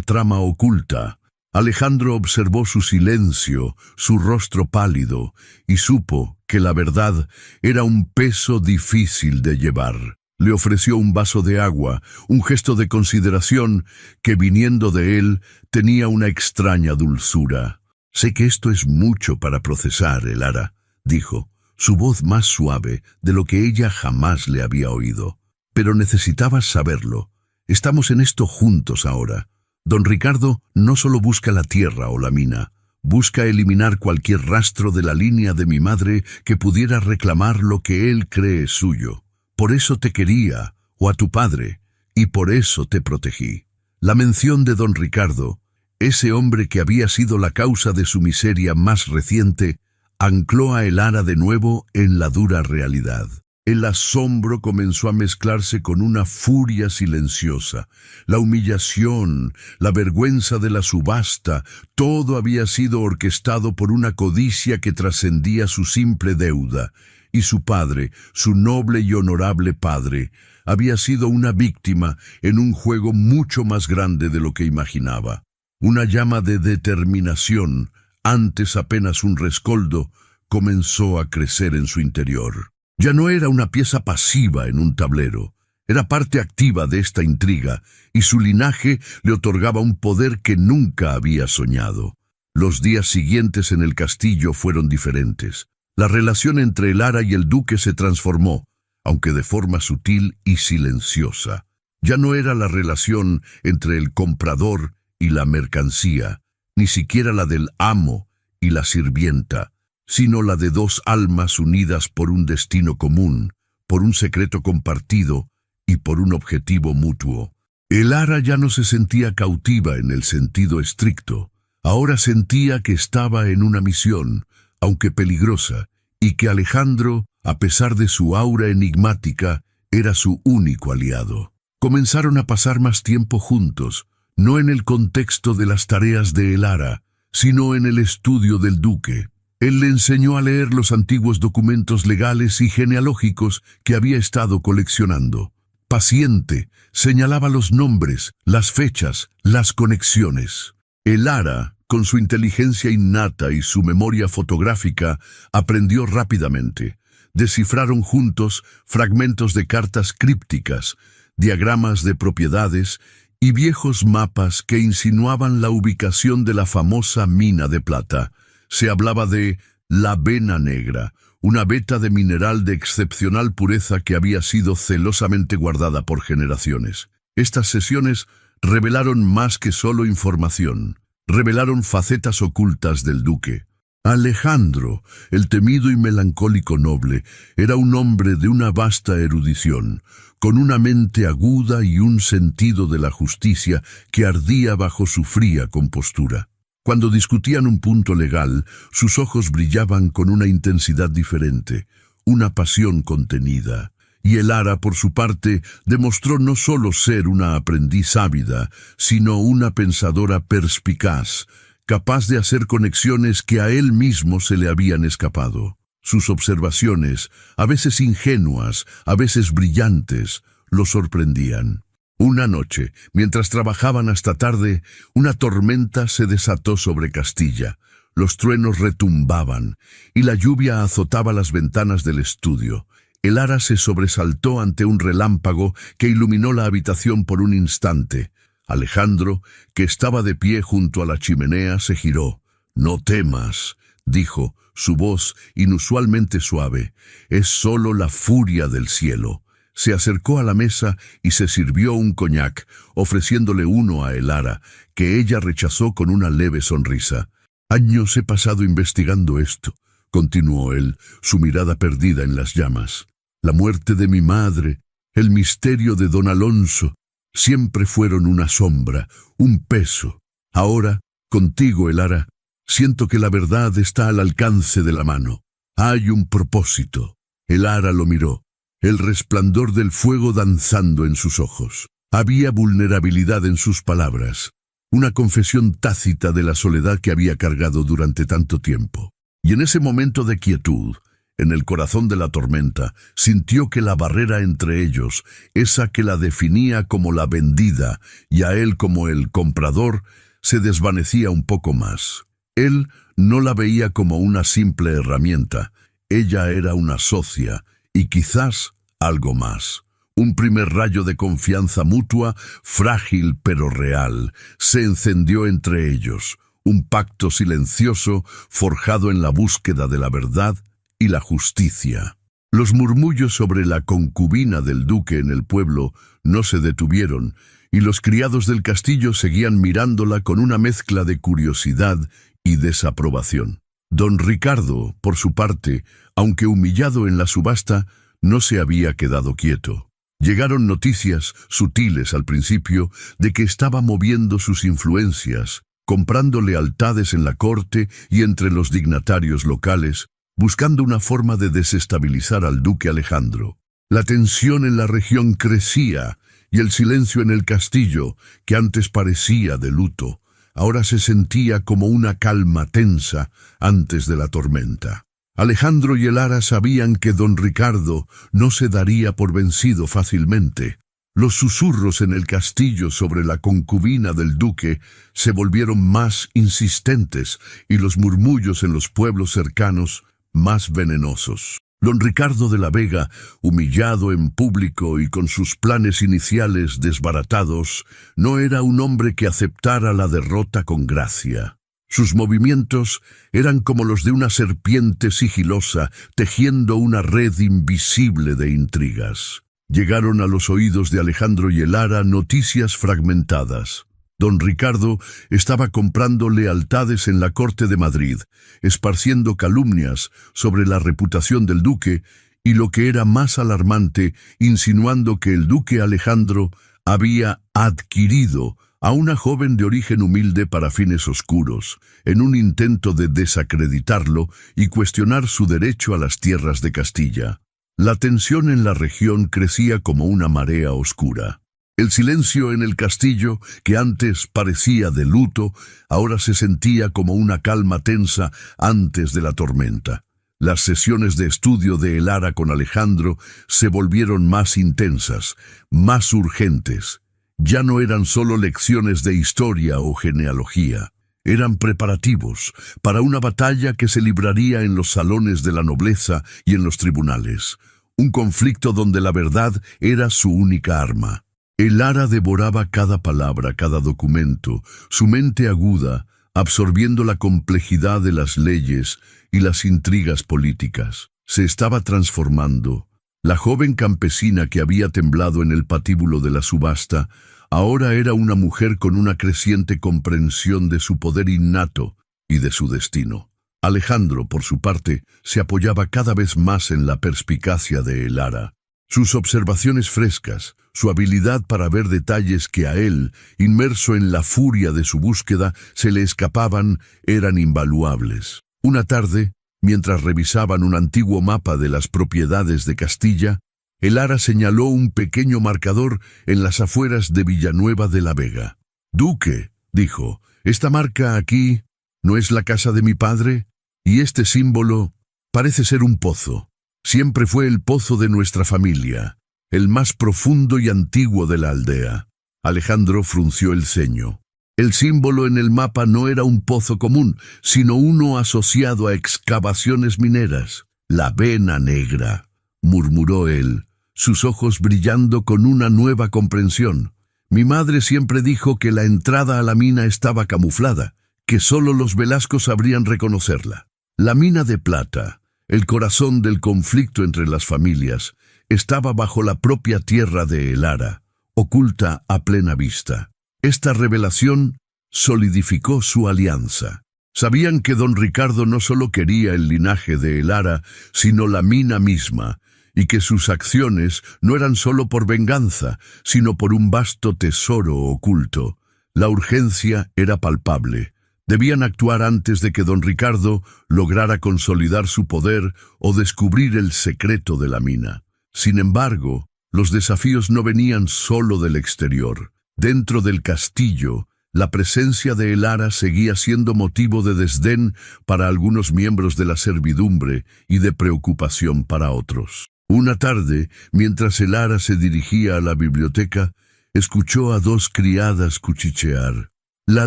trama oculta. Alejandro observó su silencio, su rostro pálido, y supo que la verdad era un peso difícil de llevar. Le ofreció un vaso de agua, un gesto de consideración que, viniendo de él, tenía una extraña dulzura. «Sé que esto es mucho para procesar, Elara», dijo, su voz más suave de lo que ella jamás le había oído. «Pero necesitabas saberlo. Estamos en esto juntos ahora. Don Ricardo no solo busca la tierra o la mina, busca eliminar cualquier rastro de la línea de mi madre que pudiera reclamar lo que él cree suyo. Por eso te quería, o a tu padre, y por eso te protegí». La mención de don Ricardo, ese hombre que había sido la causa de su miseria más reciente, ancló a Elara de nuevo en la dura realidad. El asombro comenzó a mezclarse con una furia silenciosa. La humillación, la vergüenza de la subasta, todo había sido orquestado por una codicia que trascendía su simple deuda. Y su padre, su noble y honorable padre, había sido una víctima en un juego mucho más grande de lo que imaginaba. Una llama de determinación, antes apenas un rescoldo, comenzó a crecer en su interior. Ya no era una pieza pasiva en un tablero, era parte activa de esta intriga, y su linaje le otorgaba un poder que nunca había soñado. Los días siguientes en el castillo fueron diferentes. La relación entre Elara y el duque se transformó, aunque de forma sutil y silenciosa. Ya no era la relación entre el comprador y la mercancía, ni siquiera la del amo y la sirvienta, sino la de dos almas unidas por un destino común, por un secreto compartido y por un objetivo mutuo. Elara ya no se sentía cautiva en el sentido estricto. Ahora sentía que estaba en una misión, aunque peligrosa, y que Alejandro, a pesar de su aura enigmática, era su único aliado. Comenzaron a pasar más tiempo juntos, no en el contexto de las tareas de Elara, sino en el estudio del duque. Él le enseñó a leer los antiguos documentos legales y genealógicos que había estado coleccionando. Paciente, señalaba los nombres, las fechas, las conexiones. Elara, con su inteligencia innata y su memoria fotográfica, aprendió rápidamente. Descifraron juntos fragmentos de cartas crípticas, diagramas de propiedades y viejos mapas que insinuaban la ubicación de la famosa mina de plata. Se hablaba de la vena negra, una veta de mineral de excepcional pureza que había sido celosamente guardada por generaciones. Estas sesiones revelaron más que solo información. Revelaron facetas ocultas del duque. Alejandro, el temido y melancólico noble, era un hombre de una vasta erudición, con una mente aguda y un sentido de la justicia que ardía bajo su fría compostura. Cuando discutían un punto legal, sus ojos brillaban con una intensidad diferente, una pasión contenida. Y Elara, por su parte, demostró no solo ser una aprendiz ávida, sino una pensadora perspicaz, capaz de hacer conexiones que a él mismo se le habían escapado. Sus observaciones, a veces ingenuas, a veces brillantes, lo sorprendían. Una noche, mientras trabajaban hasta tarde, una tormenta se desató sobre Castilla. Los truenos retumbaban y la lluvia azotaba las ventanas del estudio. Elara se sobresaltó ante un relámpago que iluminó la habitación por un instante. Alejandro, que estaba de pie junto a la chimenea, se giró. «No temas», dijo, su voz inusualmente suave. «Es solo la furia del cielo». Se acercó a la mesa y se sirvió un coñac, ofreciéndole uno a Elara, que ella rechazó con una leve sonrisa. «Años he pasado investigando esto», continuó él, su mirada perdida en las llamas. «La muerte de mi madre, el misterio de don Alonso, siempre fueron una sombra, un peso. Ahora, contigo, Elara, siento que la verdad está al alcance de la mano. Hay un propósito». Elara lo miró, el resplandor del fuego danzando en sus ojos. Había vulnerabilidad en sus palabras, una confesión tácita de la soledad que había cargado durante tanto tiempo. Y en ese momento de quietud, en el corazón de la tormenta, sintió que la barrera entre ellos, esa que la definía como la vendida y a él como el comprador, se desvanecía un poco más. Él no la veía como una simple herramienta, ella era una socia y quizás algo más. Un primer rayo de confianza mutua, frágil pero real, se encendió entre ellos, un pacto silencioso forjado en la búsqueda de la verdad y la justicia. Los murmullos sobre la concubina del duque en el pueblo no se detuvieron, y los criados del castillo seguían mirándola con una mezcla de curiosidad y desaprobación. Don Ricardo, por su parte, aunque humillado en la subasta, no se había quedado quieto. Llegaron noticias, sutiles al principio, de que estaba moviendo sus influencias, comprando lealtades en la corte y entre los dignatarios locales, buscando una forma de desestabilizar al duque Alejandro. La tensión en la región crecía y el silencio en el castillo, que antes parecía de luto, ahora se sentía como una calma tensa antes de la tormenta. Alejandro y Elara sabían que don Ricardo no se daría por vencido fácilmente. Los susurros en el castillo sobre la concubina del duque se volvieron más insistentes y los murmullos en los pueblos cercanos más venenosos. Don Ricardo de la Vega, humillado en público y con sus planes iniciales desbaratados, no era un hombre que aceptara la derrota con gracia. Sus movimientos eran como los de una serpiente sigilosa tejiendo una red invisible de intrigas. Llegaron a los oídos de Alejandro y Elara noticias fragmentadas. Don Ricardo estaba comprando lealtades en la corte de Madrid, esparciendo calumnias sobre la reputación del duque y, lo que era más alarmante, insinuando que el duque Alejandro había adquirido a una joven de origen humilde para fines oscuros, en un intento de desacreditarlo y cuestionar su derecho a las tierras de Castilla. La tensión en la región crecía como una marea oscura. El silencio en el castillo, que antes parecía de luto, ahora se sentía como una calma tensa antes de la tormenta. Las sesiones de estudio de Elara con Alejandro se volvieron más intensas, más urgentes. Ya no eran solo lecciones de historia o genealogía. Eran preparativos para una batalla que se libraría en los salones de la nobleza y en los tribunales. Un conflicto donde la verdad era su única arma. Elara devoraba cada palabra, cada documento, su mente aguda, absorbiendo la complejidad de las leyes y las intrigas políticas. Se estaba transformando. La joven campesina que había temblado en el patíbulo de la subasta, ahora era una mujer con una creciente comprensión de su poder innato y de su destino. Alejandro, por su parte, se apoyaba cada vez más en la perspicacia de Elara. Sus observaciones frescas, su habilidad para ver detalles que a él, inmerso en la furia de su búsqueda, se le escapaban, eran invaluables. Una tarde, mientras revisaban un antiguo mapa de las propiedades de Castilla, Elara señaló un pequeño marcador en las afueras de Villanueva de la Vega. «Duque», dijo, «esta marca aquí, ¿no es la casa de mi padre? Y este símbolo parece ser un pozo. Siempre fue el pozo de nuestra familia, el más profundo y antiguo de la aldea». Alejandro frunció el ceño. El símbolo en el mapa no era un pozo común, sino uno asociado a excavaciones mineras. «La vena negra», murmuró él, sus ojos brillando con una nueva comprensión. «Mi madre siempre dijo que la entrada a la mina estaba camuflada, que solo los Velascos sabrían reconocerla. La mina de plata, el corazón del conflicto entre las familias, estaba bajo la propia tierra de Elara, oculta a plena vista. Esta revelación solidificó su alianza. Sabían que don Ricardo no solo quería el linaje de Elara, sino la mina misma, y que sus acciones no eran solo por venganza, sino por un vasto tesoro oculto. La urgencia era palpable. Debían actuar antes de que don Ricardo lograra consolidar su poder o descubrir el secreto de la mina. Sin embargo, los desafíos no venían solo del exterior. Dentro del castillo, la presencia de Elara seguía siendo motivo de desdén para algunos miembros de la servidumbre y de preocupación para otros. Una tarde, mientras Elara se dirigía a la biblioteca, escuchó a dos criadas cuchichear. «La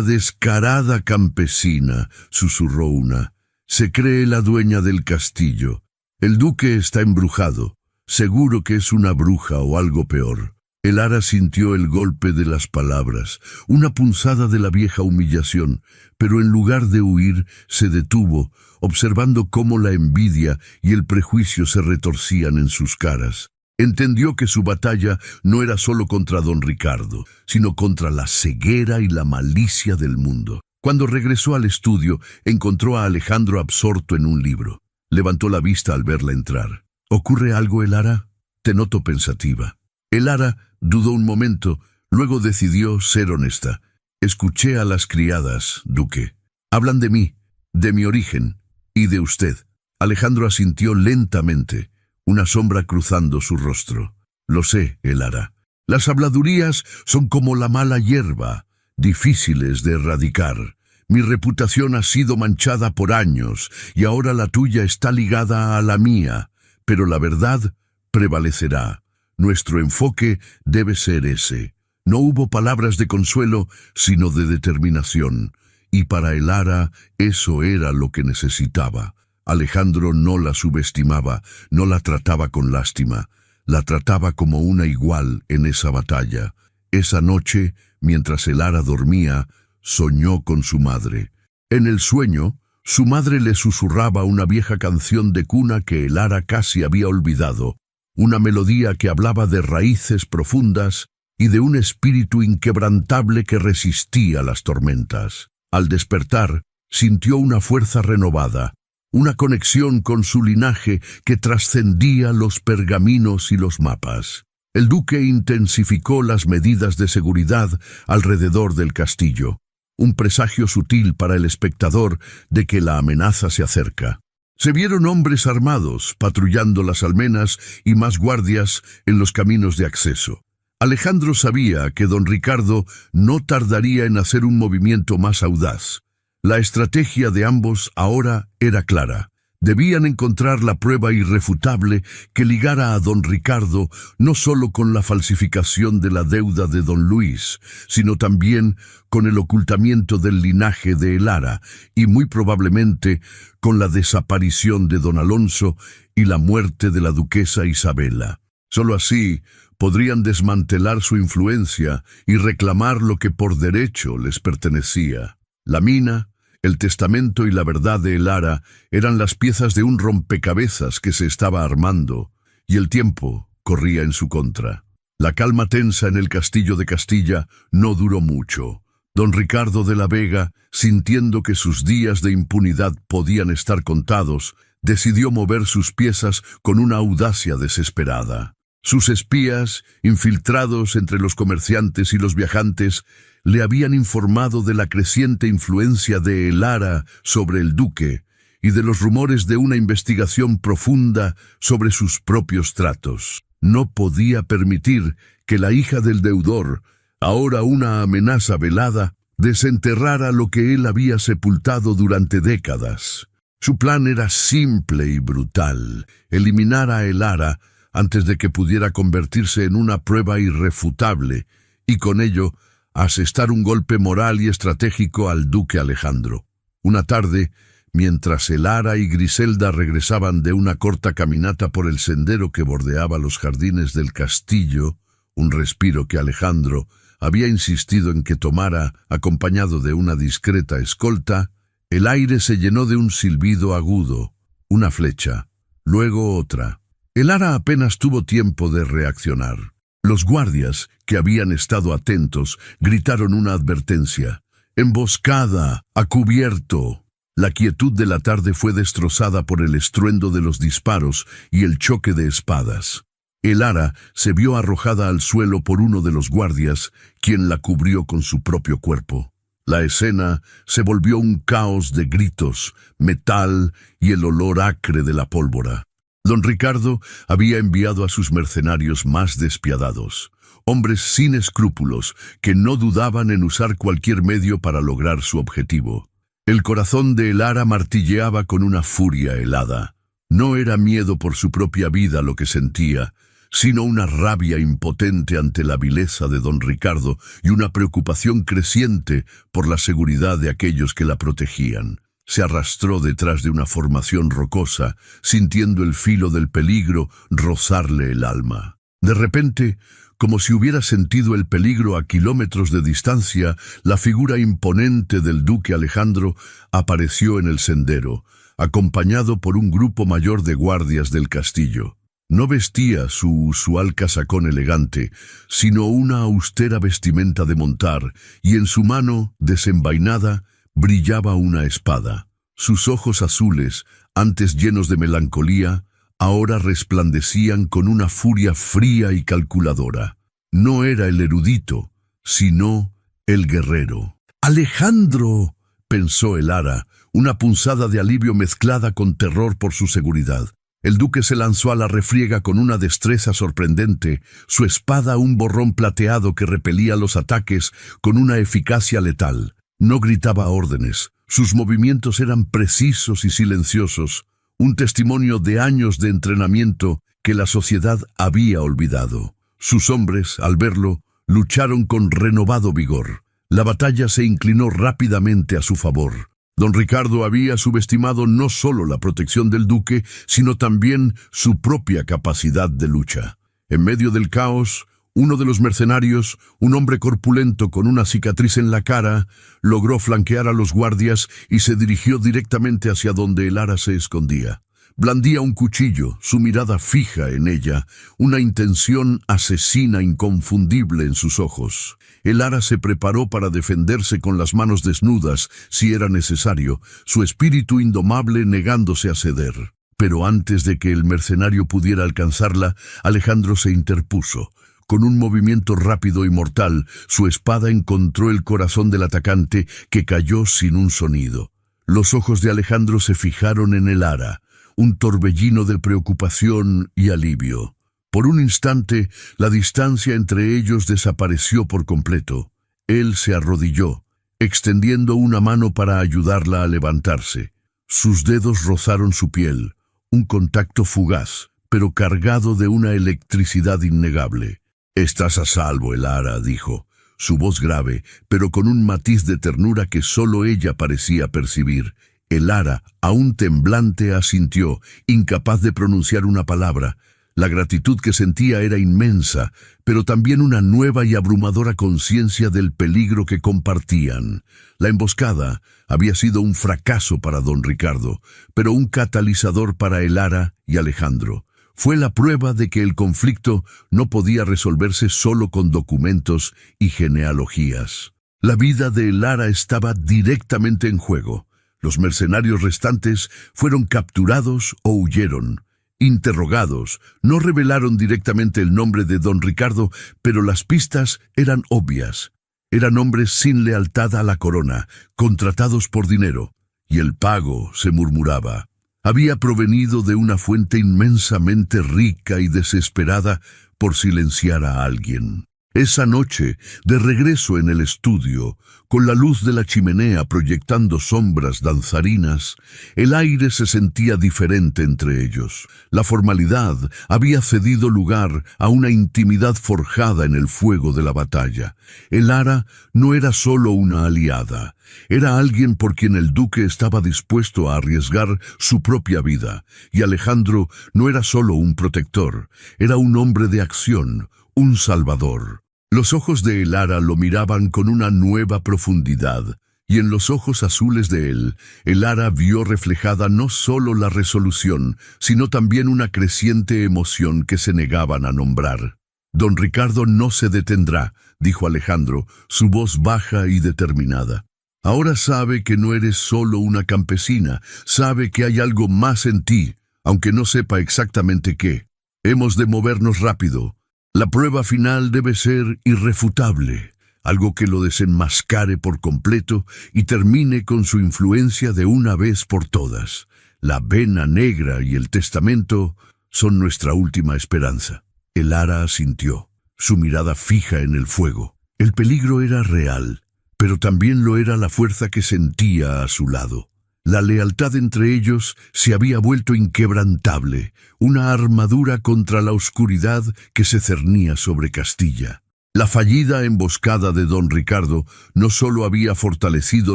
descarada campesina», susurró una, «se cree la dueña del castillo. El duque está embrujado. Seguro que es una bruja o algo peor». Elara sintió el golpe de las palabras, una punzada de la vieja humillación, pero en lugar de huir, se detuvo, observando cómo la envidia y el prejuicio se retorcían en sus caras. Entendió que su batalla no era solo contra don Ricardo, sino contra la ceguera y la malicia del mundo. Cuando regresó al estudio, encontró a Alejandro absorto en un libro. Levantó la vista al verla entrar. «¿Ocurre algo, Elara? Te noto pensativa». Elara dudó un momento, luego decidió ser honesta. «Escuché a las criadas, duque. Hablan de mí, de mi origen y de usted». Alejandro asintió lentamente, una sombra cruzando su rostro. «Lo sé, Elara. Las habladurías son como la mala hierba, difíciles de erradicar. Mi reputación ha sido manchada por años y ahora la tuya está ligada a la mía, pero la verdad prevalecerá. Nuestro enfoque debe ser ese». No hubo palabras de consuelo, sino de determinación, y para Elara eso era lo que necesitaba. Alejandro no la subestimaba, no la trataba con lástima, la trataba como una igual en esa batalla. Esa noche, mientras Elara dormía, soñó con su madre. En el sueño, su madre le susurraba una vieja canción de cuna que Elara casi había olvidado, una melodía que hablaba de raíces profundas y de un espíritu inquebrantable que resistía las tormentas. Al despertar, sintió una fuerza renovada, una conexión con su linaje que trascendía los pergaminos y los mapas. El duque intensificó las medidas de seguridad alrededor del castillo, un presagio sutil para el espectador de que la amenaza se acerca. Se vieron hombres armados patrullando las almenas y más guardias en los caminos de acceso. Alejandro sabía que don Ricardo no tardaría en hacer un movimiento más audaz. La estrategia de ambos ahora era clara. Debían encontrar la prueba irrefutable que ligara a don Ricardo no solo con la falsificación de la deuda de don Luis, sino también con el ocultamiento del linaje de Elara y muy probablemente con la desaparición de don Alonso y la muerte de la duquesa Isabela. Solo así podrían desmantelar su influencia y reclamar lo que por derecho les pertenecía. La mina, el testamento y la verdad de Elara eran las piezas de un rompecabezas que se estaba armando, y el tiempo corría en su contra. La calma tensa en el castillo de Castilla no duró mucho. Don Ricardo de la Vega, sintiendo que sus días de impunidad podían estar contados, decidió mover sus piezas con una audacia desesperada. Sus espías, infiltrados entre los comerciantes y los viajantes, le habían informado de la creciente influencia de Elara sobre el duque y de los rumores de una investigación profunda sobre sus propios tratos. No podía permitir que la hija del deudor, ahora una amenaza velada, desenterrara lo que él había sepultado durante décadas. Su plan era simple y brutal: eliminar a Elara antes de que pudiera convertirse en una prueba irrefutable, y con ello asestar un golpe moral y estratégico al duque Alejandro. Una tarde, mientras Elara y Griselda regresaban de una corta caminata por el sendero que bordeaba los jardines del castillo, un respiro que Alejandro había insistido en que tomara acompañado de una discreta escolta, el aire se llenó de un silbido agudo, una flecha, luego otra. Elara apenas tuvo tiempo de reaccionar. Los guardias, que habían estado atentos, gritaron una advertencia: «¡Emboscada! ¡A cubierto!». La quietud de la tarde fue destrozada por el estruendo de los disparos y el choque de espadas. Elara se vio arrojada al suelo por uno de los guardias, quien la cubrió con su propio cuerpo. La escena se volvió un caos de gritos, metal y el olor acre de la pólvora. Don Ricardo había enviado a sus mercenarios más despiadados, hombres sin escrúpulos que no dudaban en usar cualquier medio para lograr su objetivo. El corazón de Elara martilleaba con una furia helada. No era miedo por su propia vida lo que sentía, sino una rabia impotente ante la vileza de don Ricardo y una preocupación creciente por la seguridad de aquellos que la protegían. Se arrastró detrás de una formación rocosa, sintiendo el filo del peligro rozarle el alma. De repente, como si hubiera sentido el peligro a kilómetros de distancia, la figura imponente del duque Alejandro apareció en el sendero, acompañado por un grupo mayor de guardias del castillo. No vestía su usual casacón elegante, sino una austera vestimenta de montar, y en su mano, desenvainada, brillaba una espada. Sus ojos azules, antes llenos de melancolía, ahora resplandecían con una furia fría y calculadora. No era el erudito, sino el guerrero. «¡Alejandro!», pensó Elara, una punzada de alivio mezclada con terror por su seguridad. El duque se lanzó a la refriega con una destreza sorprendente, su espada un borrón plateado que repelía los ataques con una eficacia letal. No gritaba órdenes, sus movimientos eran precisos y silenciosos, un testimonio de años de entrenamiento que la sociedad había olvidado. Sus hombres, al verlo, lucharon con renovado vigor. La batalla se inclinó rápidamente a su favor. Don Ricardo había subestimado no solo la protección del duque, sino también su propia capacidad de lucha. En medio del caos, uno de los mercenarios, un hombre corpulento con una cicatriz en la cara, logró flanquear a los guardias y se dirigió directamente hacia donde Elara se escondía. Blandía un cuchillo, su mirada fija en ella, una intención asesina inconfundible en sus ojos. Elara se preparó para defenderse con las manos desnudas, si era necesario, su espíritu indomable negándose a ceder. Pero antes de que el mercenario pudiera alcanzarla, Alejandro se interpuso. Con un movimiento rápido y mortal, su espada encontró el corazón del atacante, que cayó sin un sonido. Los ojos de Alejandro se fijaron en Elara, un torbellino de preocupación y alivio. Por un instante, la distancia entre ellos desapareció por completo. Él se arrodilló, extendiendo una mano para ayudarla a levantarse. Sus dedos rozaron su piel, un contacto fugaz, pero cargado de una electricidad innegable. «Estás a salvo, Elara», dijo, su voz grave, pero con un matiz de ternura que solo ella parecía percibir. Elara, aún temblante, asintió, incapaz de pronunciar una palabra. La gratitud que sentía era inmensa, pero también una nueva y abrumadora conciencia del peligro que compartían. La emboscada había sido un fracaso para don Ricardo, pero un catalizador para Elara y Alejandro. Fue la prueba de que el conflicto no podía resolverse solo con documentos y genealogías. La vida de Elara estaba directamente en juego. Los mercenarios restantes fueron capturados o huyeron. Interrogados, no revelaron directamente el nombre de don Ricardo, pero las pistas eran obvias. Eran hombres sin lealtad a la corona, contratados por dinero, y el pago, se murmuraba, había provenido de una fuente inmensamente rica y desesperada por silenciar a alguien. Esa noche, de regreso en el estudio, con la luz de la chimenea proyectando sombras danzarinas, el aire se sentía diferente entre ellos. La formalidad había cedido lugar a una intimidad forjada en el fuego de la batalla. Elara no era solo una aliada, era alguien por quien el duque estaba dispuesto a arriesgar su propia vida, y Alejandro no era solo un protector, era un hombre de acción, un salvador. Los ojos de Elara lo miraban con una nueva profundidad, y en los ojos azules de él, Elara vio reflejada no solo la resolución, sino también una creciente emoción que se negaban a nombrar. «Don Ricardo no se detendrá», dijo Alejandro, su voz baja y determinada. «Ahora sabe que no eres solo una campesina, sabe que hay algo más en ti, aunque no sepa exactamente qué. Hemos de movernos rápido. La prueba final debe ser irrefutable, algo que lo desenmascare por completo y termine con su influencia de una vez por todas. La vena negra y el testamento son nuestra última esperanza». Elara asintió, su mirada fija en el fuego. El peligro era real, pero también lo era la fuerza que sentía a su lado. La lealtad entre ellos se había vuelto inquebrantable, una armadura contra la oscuridad que se cernía sobre Castilla. La fallida emboscada de don Ricardo no solo había fortalecido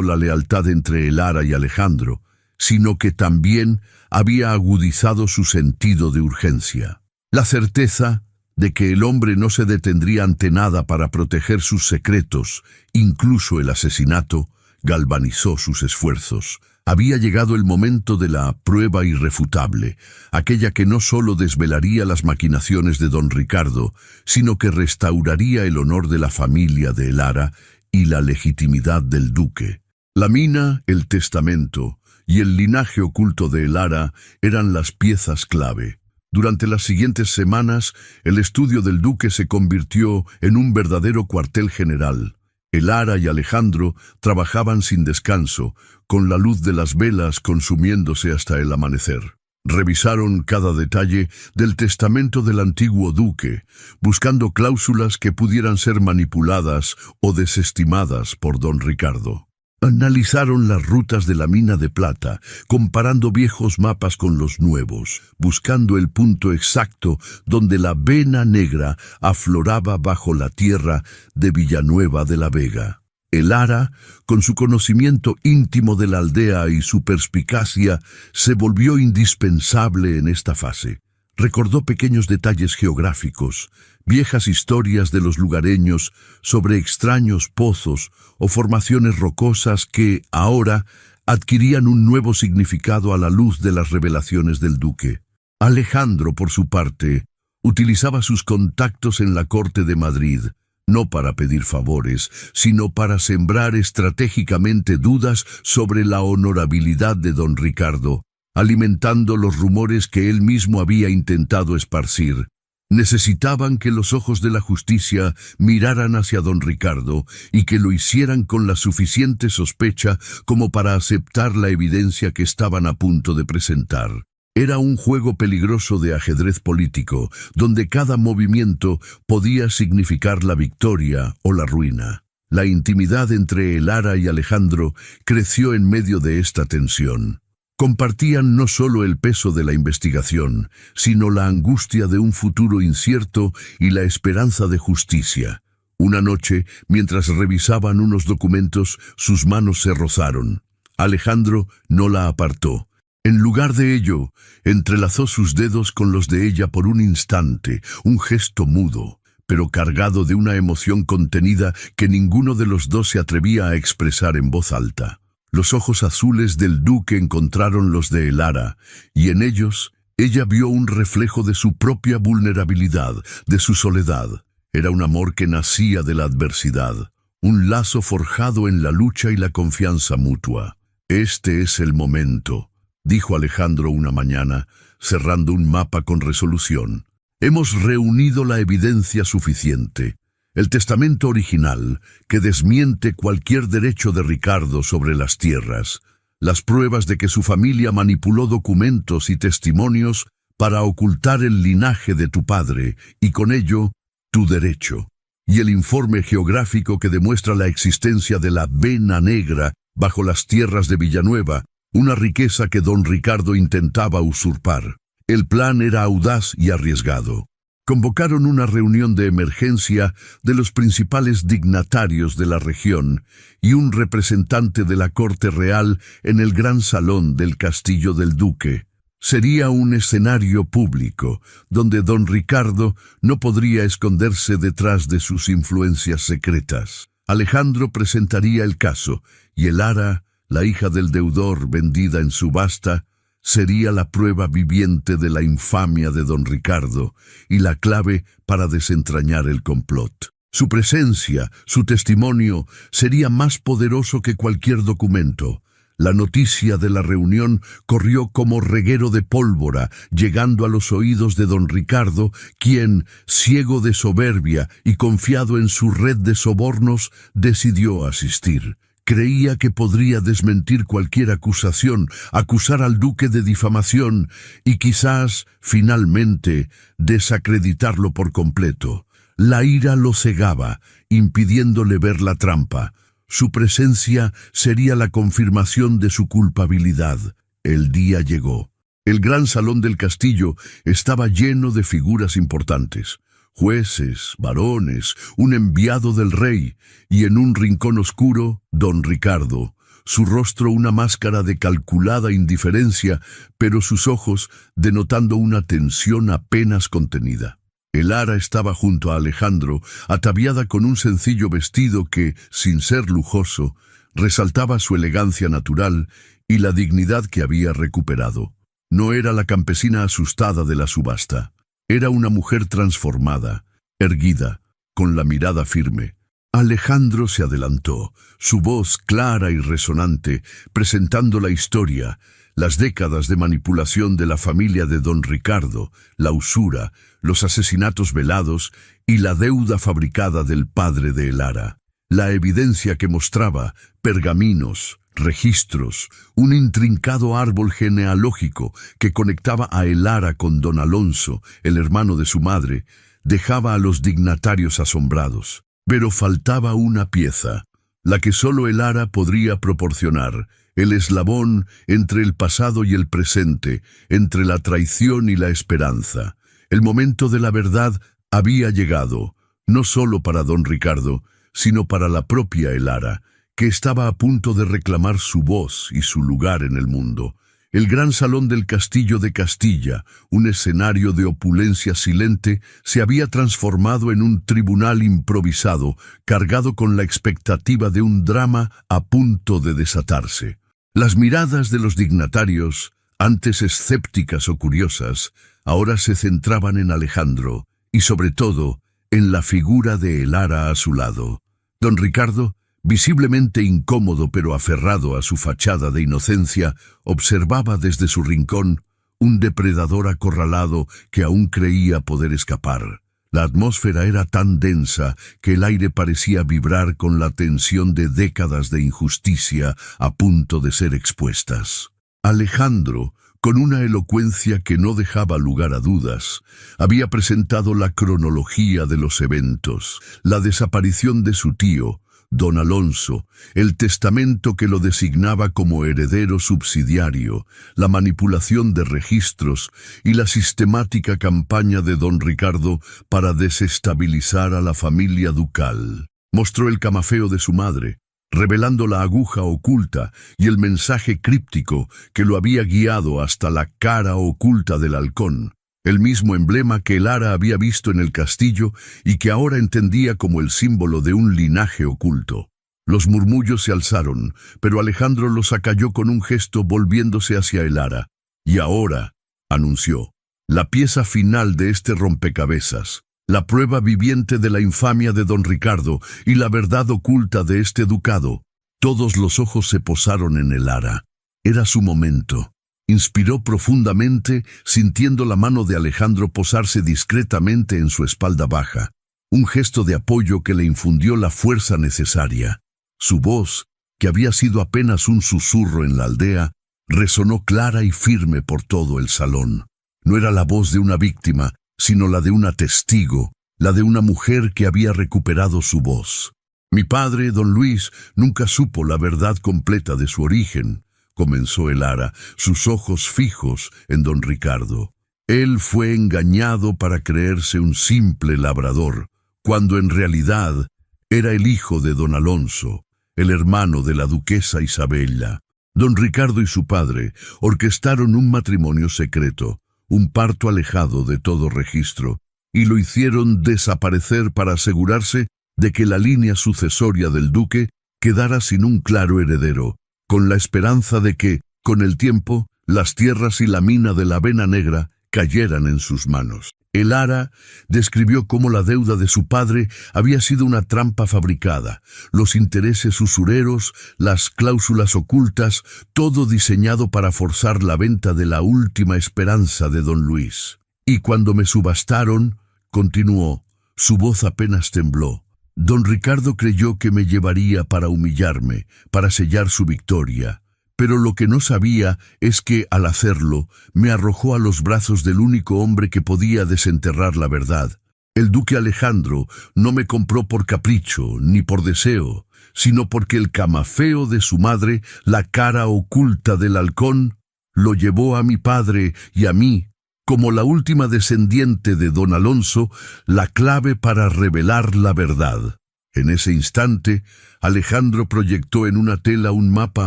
la lealtad entre Elara y Alejandro, sino que también había agudizado su sentido de urgencia. La certeza de que el hombre no se detendría ante nada para proteger sus secretos, incluso el asesinato, galvanizó sus esfuerzos. Había llegado el momento de la prueba irrefutable, aquella que no solo desvelaría las maquinaciones de don Ricardo, sino que restauraría el honor de la familia de Elara y la legitimidad del duque. La mina, el testamento y el linaje oculto de Elara eran las piezas clave. Durante las siguientes semanas, el estudio del duque se convirtió en un verdadero cuartel general. Elara y Alejandro trabajaban sin descanso, con la luz de las velas consumiéndose hasta el amanecer. Revisaron cada detalle del testamento del antiguo duque, buscando cláusulas que pudieran ser manipuladas o desestimadas por don Ricardo. Analizaron las rutas de la mina de plata, comparando viejos mapas con los nuevos, buscando el punto exacto donde la vena negra afloraba bajo la tierra de Villanueva de la Vega. Elara, con su conocimiento íntimo de la aldea y su perspicacia, se volvió indispensable en esta fase. Recordó pequeños detalles geográficos, viejas historias de los lugareños sobre extraños pozos o formaciones rocosas que, ahora, adquirían un nuevo significado a la luz de las revelaciones del duque. Alejandro, por su parte, utilizaba sus contactos en la corte de Madrid, no para pedir favores, sino para sembrar estratégicamente dudas sobre la honorabilidad de don Ricardo, alimentando los rumores que él mismo había intentado esparcir. Necesitaban que los ojos de la justicia miraran hacia don Ricardo y que lo hicieran con la suficiente sospecha como para aceptar la evidencia que estaban a punto de presentar. Era un juego peligroso de ajedrez político, donde cada movimiento podía significar la victoria o la ruina. La intimidad entre Elara y Alejandro creció en medio de esta tensión. Compartían no solo el peso de la investigación, sino la angustia de un futuro incierto y la esperanza de justicia. Una noche, mientras revisaban unos documentos, sus manos se rozaron. Alejandro no la apartó. En lugar de ello, entrelazó sus dedos con los de ella por un instante, un gesto mudo, pero cargado de una emoción contenida que ninguno de los dos se atrevía a expresar en voz alta. Los ojos azules del duque encontraron los de Elara, y en ellos ella vio un reflejo de su propia vulnerabilidad, de su soledad. Era un amor que nacía de la adversidad, un lazo forjado en la lucha y la confianza mutua. «Este es el momento», dijo Alejandro una mañana, cerrando un mapa con resolución. «Hemos reunido la evidencia suficiente. El testamento original, que desmiente cualquier derecho de Ricardo sobre las tierras, las pruebas de que su familia manipuló documentos y testimonios para ocultar el linaje de tu padre y con ello tu derecho, y el informe geográfico que demuestra la existencia de la vena negra bajo las tierras de Villanueva, una riqueza que don Ricardo intentaba usurpar. El plan era audaz y arriesgado. Convocaron una reunión de emergencia de los principales dignatarios de la región y un representante de la corte real en el gran salón del castillo del duque. Sería un escenario público, donde don Ricardo no podría esconderse detrás de sus influencias secretas. Alejandro presentaría el caso, y Elara, la hija del deudor vendida en subasta, sería la prueba viviente de la infamia de don Ricardo y la clave para desentrañar el complot. Su presencia, su testimonio, sería más poderoso que cualquier documento. La noticia de la reunión corrió como reguero de pólvora, llegando a los oídos de don Ricardo, quien, ciego de soberbia y confiado en su red de sobornos, decidió asistir. Creía que podría desmentir cualquier acusación, acusar al duque de difamación y quizás, finalmente, desacreditarlo por completo. La ira lo cegaba, impidiéndole ver la trampa. Su presencia sería la confirmación de su culpabilidad. El día llegó. El gran salón del castillo estaba lleno de figuras importantes. Jueces, varones, un enviado del rey, y en un rincón oscuro, don Ricardo, su rostro una máscara de calculada indiferencia, pero sus ojos denotando una tensión apenas contenida. Elara estaba junto a Alejandro, ataviada con un sencillo vestido que, sin ser lujoso, resaltaba su elegancia natural y la dignidad que había recuperado. No era la campesina asustada de la subasta. Era una mujer transformada, erguida, con la mirada firme. Alejandro se adelantó, su voz clara y resonante, presentando la historia, las décadas de manipulación de la familia de don Ricardo, la usura, los asesinatos velados y la deuda fabricada del padre de Elara. La evidencia que mostraba pergaminos, registros, un intrincado árbol genealógico que conectaba a Elara con don Alonso, el hermano de su madre, dejaba a los dignatarios asombrados. Pero faltaba una pieza, la que solo Elara podría proporcionar, el eslabón entre el pasado y el presente, entre la traición y la esperanza. El momento de la verdad había llegado, no solo para don Ricardo, sino para la propia Elara, que estaba a punto de reclamar su voz y su lugar en el mundo. El gran salón del castillo de Castilla, un escenario de opulencia silente, se había transformado en un tribunal improvisado, cargado con la expectativa de un drama a punto de desatarse. Las miradas de los dignatarios, antes escépticas o curiosas, ahora se centraban en Alejandro, y sobre todo, en la figura de Elara a su lado. Don Ricardo, visiblemente incómodo pero aferrado a su fachada de inocencia, observaba desde su rincón un depredador acorralado que aún creía poder escapar. La atmósfera era tan densa que el aire parecía vibrar con la tensión de décadas de injusticia a punto de ser expuestas. Alejandro, con una elocuencia que no dejaba lugar a dudas, había presentado la cronología de los eventos, la desaparición de su tío, don Alonso, el testamento que lo designaba como heredero subsidiario, la manipulación de registros y la sistemática campaña de don Ricardo para desestabilizar a la familia ducal. Mostró el camafeo de su madre, revelando la aguja oculta y el mensaje críptico que lo había guiado hasta la cara oculta del halcón. El mismo emblema que Elara había visto en el castillo y que ahora entendía como el símbolo de un linaje oculto. Los murmullos se alzaron, pero Alejandro los acalló con un gesto volviéndose hacia Elara. «Y ahora», anunció, «la pieza final de este rompecabezas. la prueba viviente de la infamia de don Ricardo y la verdad oculta de este ducado. Todos los ojos se posaron en el Lara. Era su momento. Inspiró profundamente, sintiendo la mano de Alejandro posarse discretamente en su espalda baja. Un gesto de apoyo que le infundió la fuerza necesaria. Su voz, que había sido apenas un susurro en la aldea, resonó clara y firme por todo el salón. No era la voz de una víctima, sino la de una testigo, la de una mujer que había recuperado su voz. Mi padre, don Luis, nunca supo la verdad completa de su origen, comenzó el Lara, sus ojos fijos en don Ricardo. Él fue engañado para creerse un simple labrador, cuando en realidad era el hijo de don Alonso, el hermano de la duquesa Isabella. Don Ricardo y su padre orquestaron un matrimonio secreto, un parto alejado de todo registro, y lo hicieron desaparecer para asegurarse de que la línea sucesoria del duque quedara sin un claro heredero, con la esperanza de que, con el tiempo, las tierras y la mina de la Vena Negra cayeran en sus manos. El Lara describió cómo la deuda de su padre había sido una trampa fabricada, los intereses usureros, las cláusulas ocultas, todo diseñado para forzar la venta de la última esperanza de don Luis. Y cuando me subastaron, continuó, su voz apenas tembló. Don Ricardo creyó que me llevaría para humillarme, para sellar su victoria. Pero lo que no sabía es que, al hacerlo, me arrojó a los brazos del único hombre que podía desenterrar la verdad. El duque Alejandro no me compró por capricho ni por deseo, sino porque el camafeo de su madre, la cara oculta del halcón, lo llevó a mi padre y a mí, como la última descendiente de don Alonso, la clave para revelar la verdad. En ese instante, Alejandro proyectó en una tela un mapa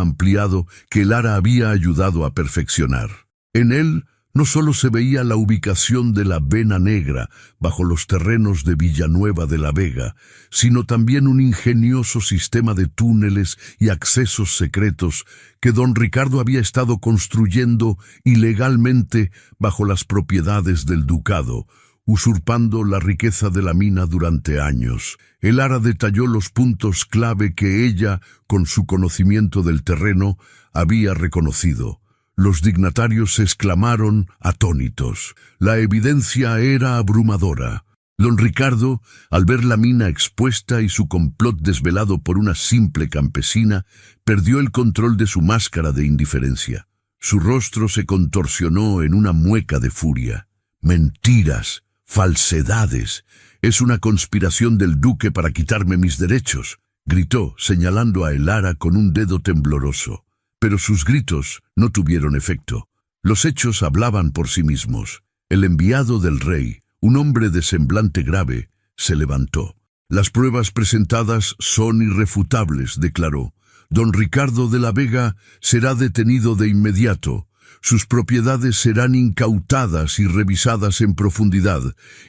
ampliado que Lara había ayudado a perfeccionar. En él no solo se veía la ubicación de la Vena Negra bajo los terrenos de Villanueva de la Vega, sino también un ingenioso sistema de túneles y accesos secretos que don Ricardo había estado construyendo ilegalmente bajo las propiedades del ducado, usurpando la riqueza de la mina durante años. El Lara detalló los puntos clave que ella, con su conocimiento del terreno, había reconocido. Los dignatarios exclamaron atónitos. La evidencia era abrumadora. Don Ricardo, al ver la mina expuesta y su complot desvelado por una simple campesina, perdió el control de su máscara de indiferencia. Su rostro se contorsionó en una mueca de furia. Mentiras. «Falsedades. Es una conspiración del duque para quitarme mis derechos», gritó, señalando a el Lara con un dedo tembloroso. Pero sus gritos no tuvieron efecto. Los hechos hablaban por sí mismos. El enviado del rey, un hombre de semblante grave, se levantó. «Las pruebas presentadas son irrefutables», declaró. «Don Ricardo de la Vega será detenido de inmediato. Sus propiedades serán incautadas y revisadas en profundidad,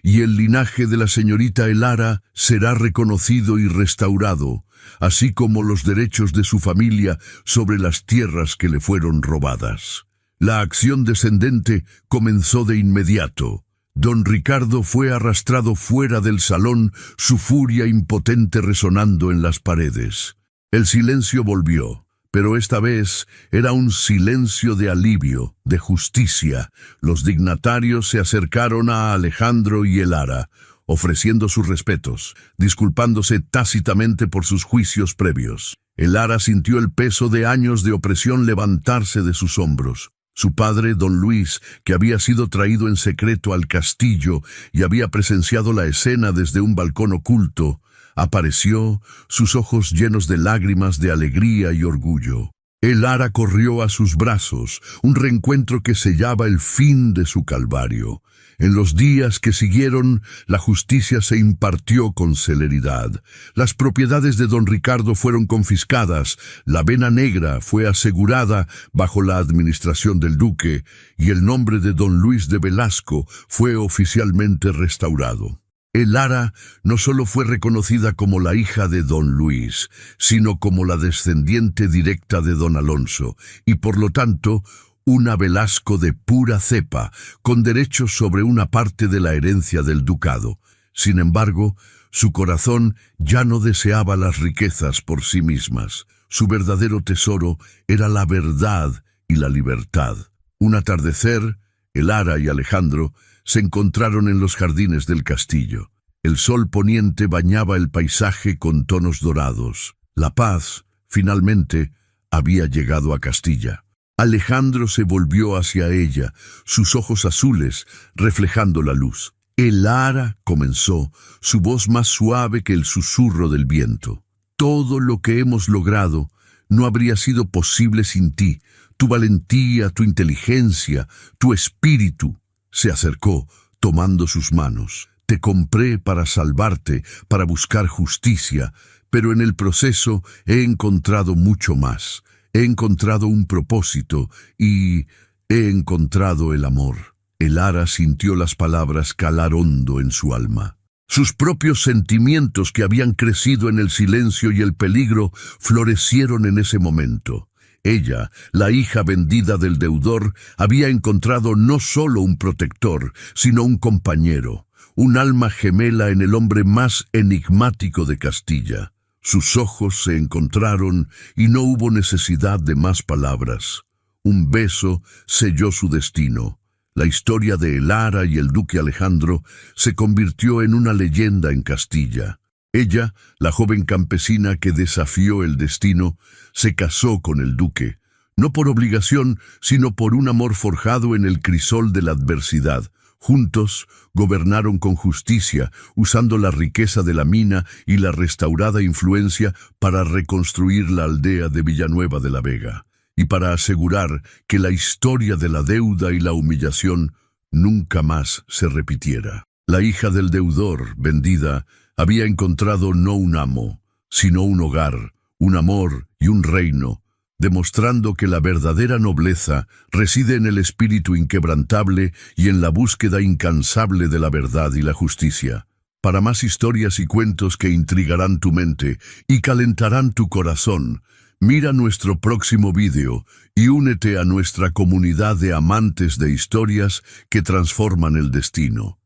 y el linaje de la señorita Lara será reconocido y restaurado, así como los derechos de su familia sobre las tierras que le fueron robadas». La acción descendente comenzó de inmediato. Don Ricardo fue arrastrado fuera del salón, su furia impotente resonando en las paredes. El silencio volvió. Pero esta vez era un silencio de alivio, de justicia. Los dignatarios se acercaron a Alejandro y el Lara, ofreciendo sus respetos, disculpándose tácitamente por sus juicios previos. El Lara sintió el peso de años de opresión levantarse de sus hombros. Su padre, don Luis, que había sido traído en secreto al castillo y había presenciado la escena desde un balcón oculto, apareció, sus ojos llenos de lágrimas de alegría y orgullo. El Lara corrió a sus brazos, un reencuentro que sellaba el fin de su calvario. En los días que siguieron, la justicia se impartió con celeridad. Las propiedades de don Ricardo fueron confiscadas, la Vena Negra fue asegurada bajo la administración del duque, y el nombre de don Luis de Velasco fue oficialmente restaurado. El Lara no solo fue reconocida como la hija de don Luis, sino como la descendiente directa de don Alonso, y por lo tanto, una Velasco de pura cepa, con derechos sobre una parte de la herencia del ducado. Sin embargo, su corazón ya no deseaba las riquezas por sí mismas. Su verdadero tesoro era la verdad y la libertad. Un atardecer, Elara y Alejandro se encontraron en los jardines del castillo. El sol poniente bañaba el paisaje con tonos dorados. La paz, finalmente, había llegado a Castilla. Alejandro se volvió hacia ella, sus ojos azules reflejando la luz. Elara comenzó, su voz más suave que el susurro del viento. Todo lo que hemos logrado no habría sido posible sin ti. Tu valentía, tu inteligencia, tu espíritu. Se acercó, tomando sus manos. Te compré para salvarte, para buscar justicia, pero en el proceso he encontrado mucho más. He encontrado un propósito y he encontrado el amor. Elara sintió las palabras calar hondo en su alma. Sus propios sentimientos que habían crecido en el silencio y el peligro florecieron en ese momento. Ella, la hija vendida del deudor, había encontrado no solo un protector, sino un compañero, un alma gemela en el hombre más enigmático de Castilla. Sus ojos se encontraron y no hubo necesidad de más palabras. Un beso selló su destino. La historia de Elara y el duque Alejandro se convirtió en una leyenda en Castilla. Ella, la joven campesina que desafió el destino, se casó con el duque, no por obligación, sino por un amor forjado en el crisol de la adversidad. Juntos gobernaron con justicia, usando la riqueza de la mina y la restaurada influencia para reconstruir la aldea de Villanueva de la Vega, y para asegurar que la historia de la deuda y la humillación nunca más se repitiera. La hija del deudor, vendida, había encontrado no un amo, sino un hogar, un amor y un reino, demostrando que la verdadera nobleza reside en el espíritu inquebrantable y en la búsqueda incansable de la verdad y la justicia. Para más historias y cuentos que intrigarán tu mente y calentarán tu corazón, mira nuestro próximo vídeo y únete a nuestra comunidad de amantes de historias que transforman el destino.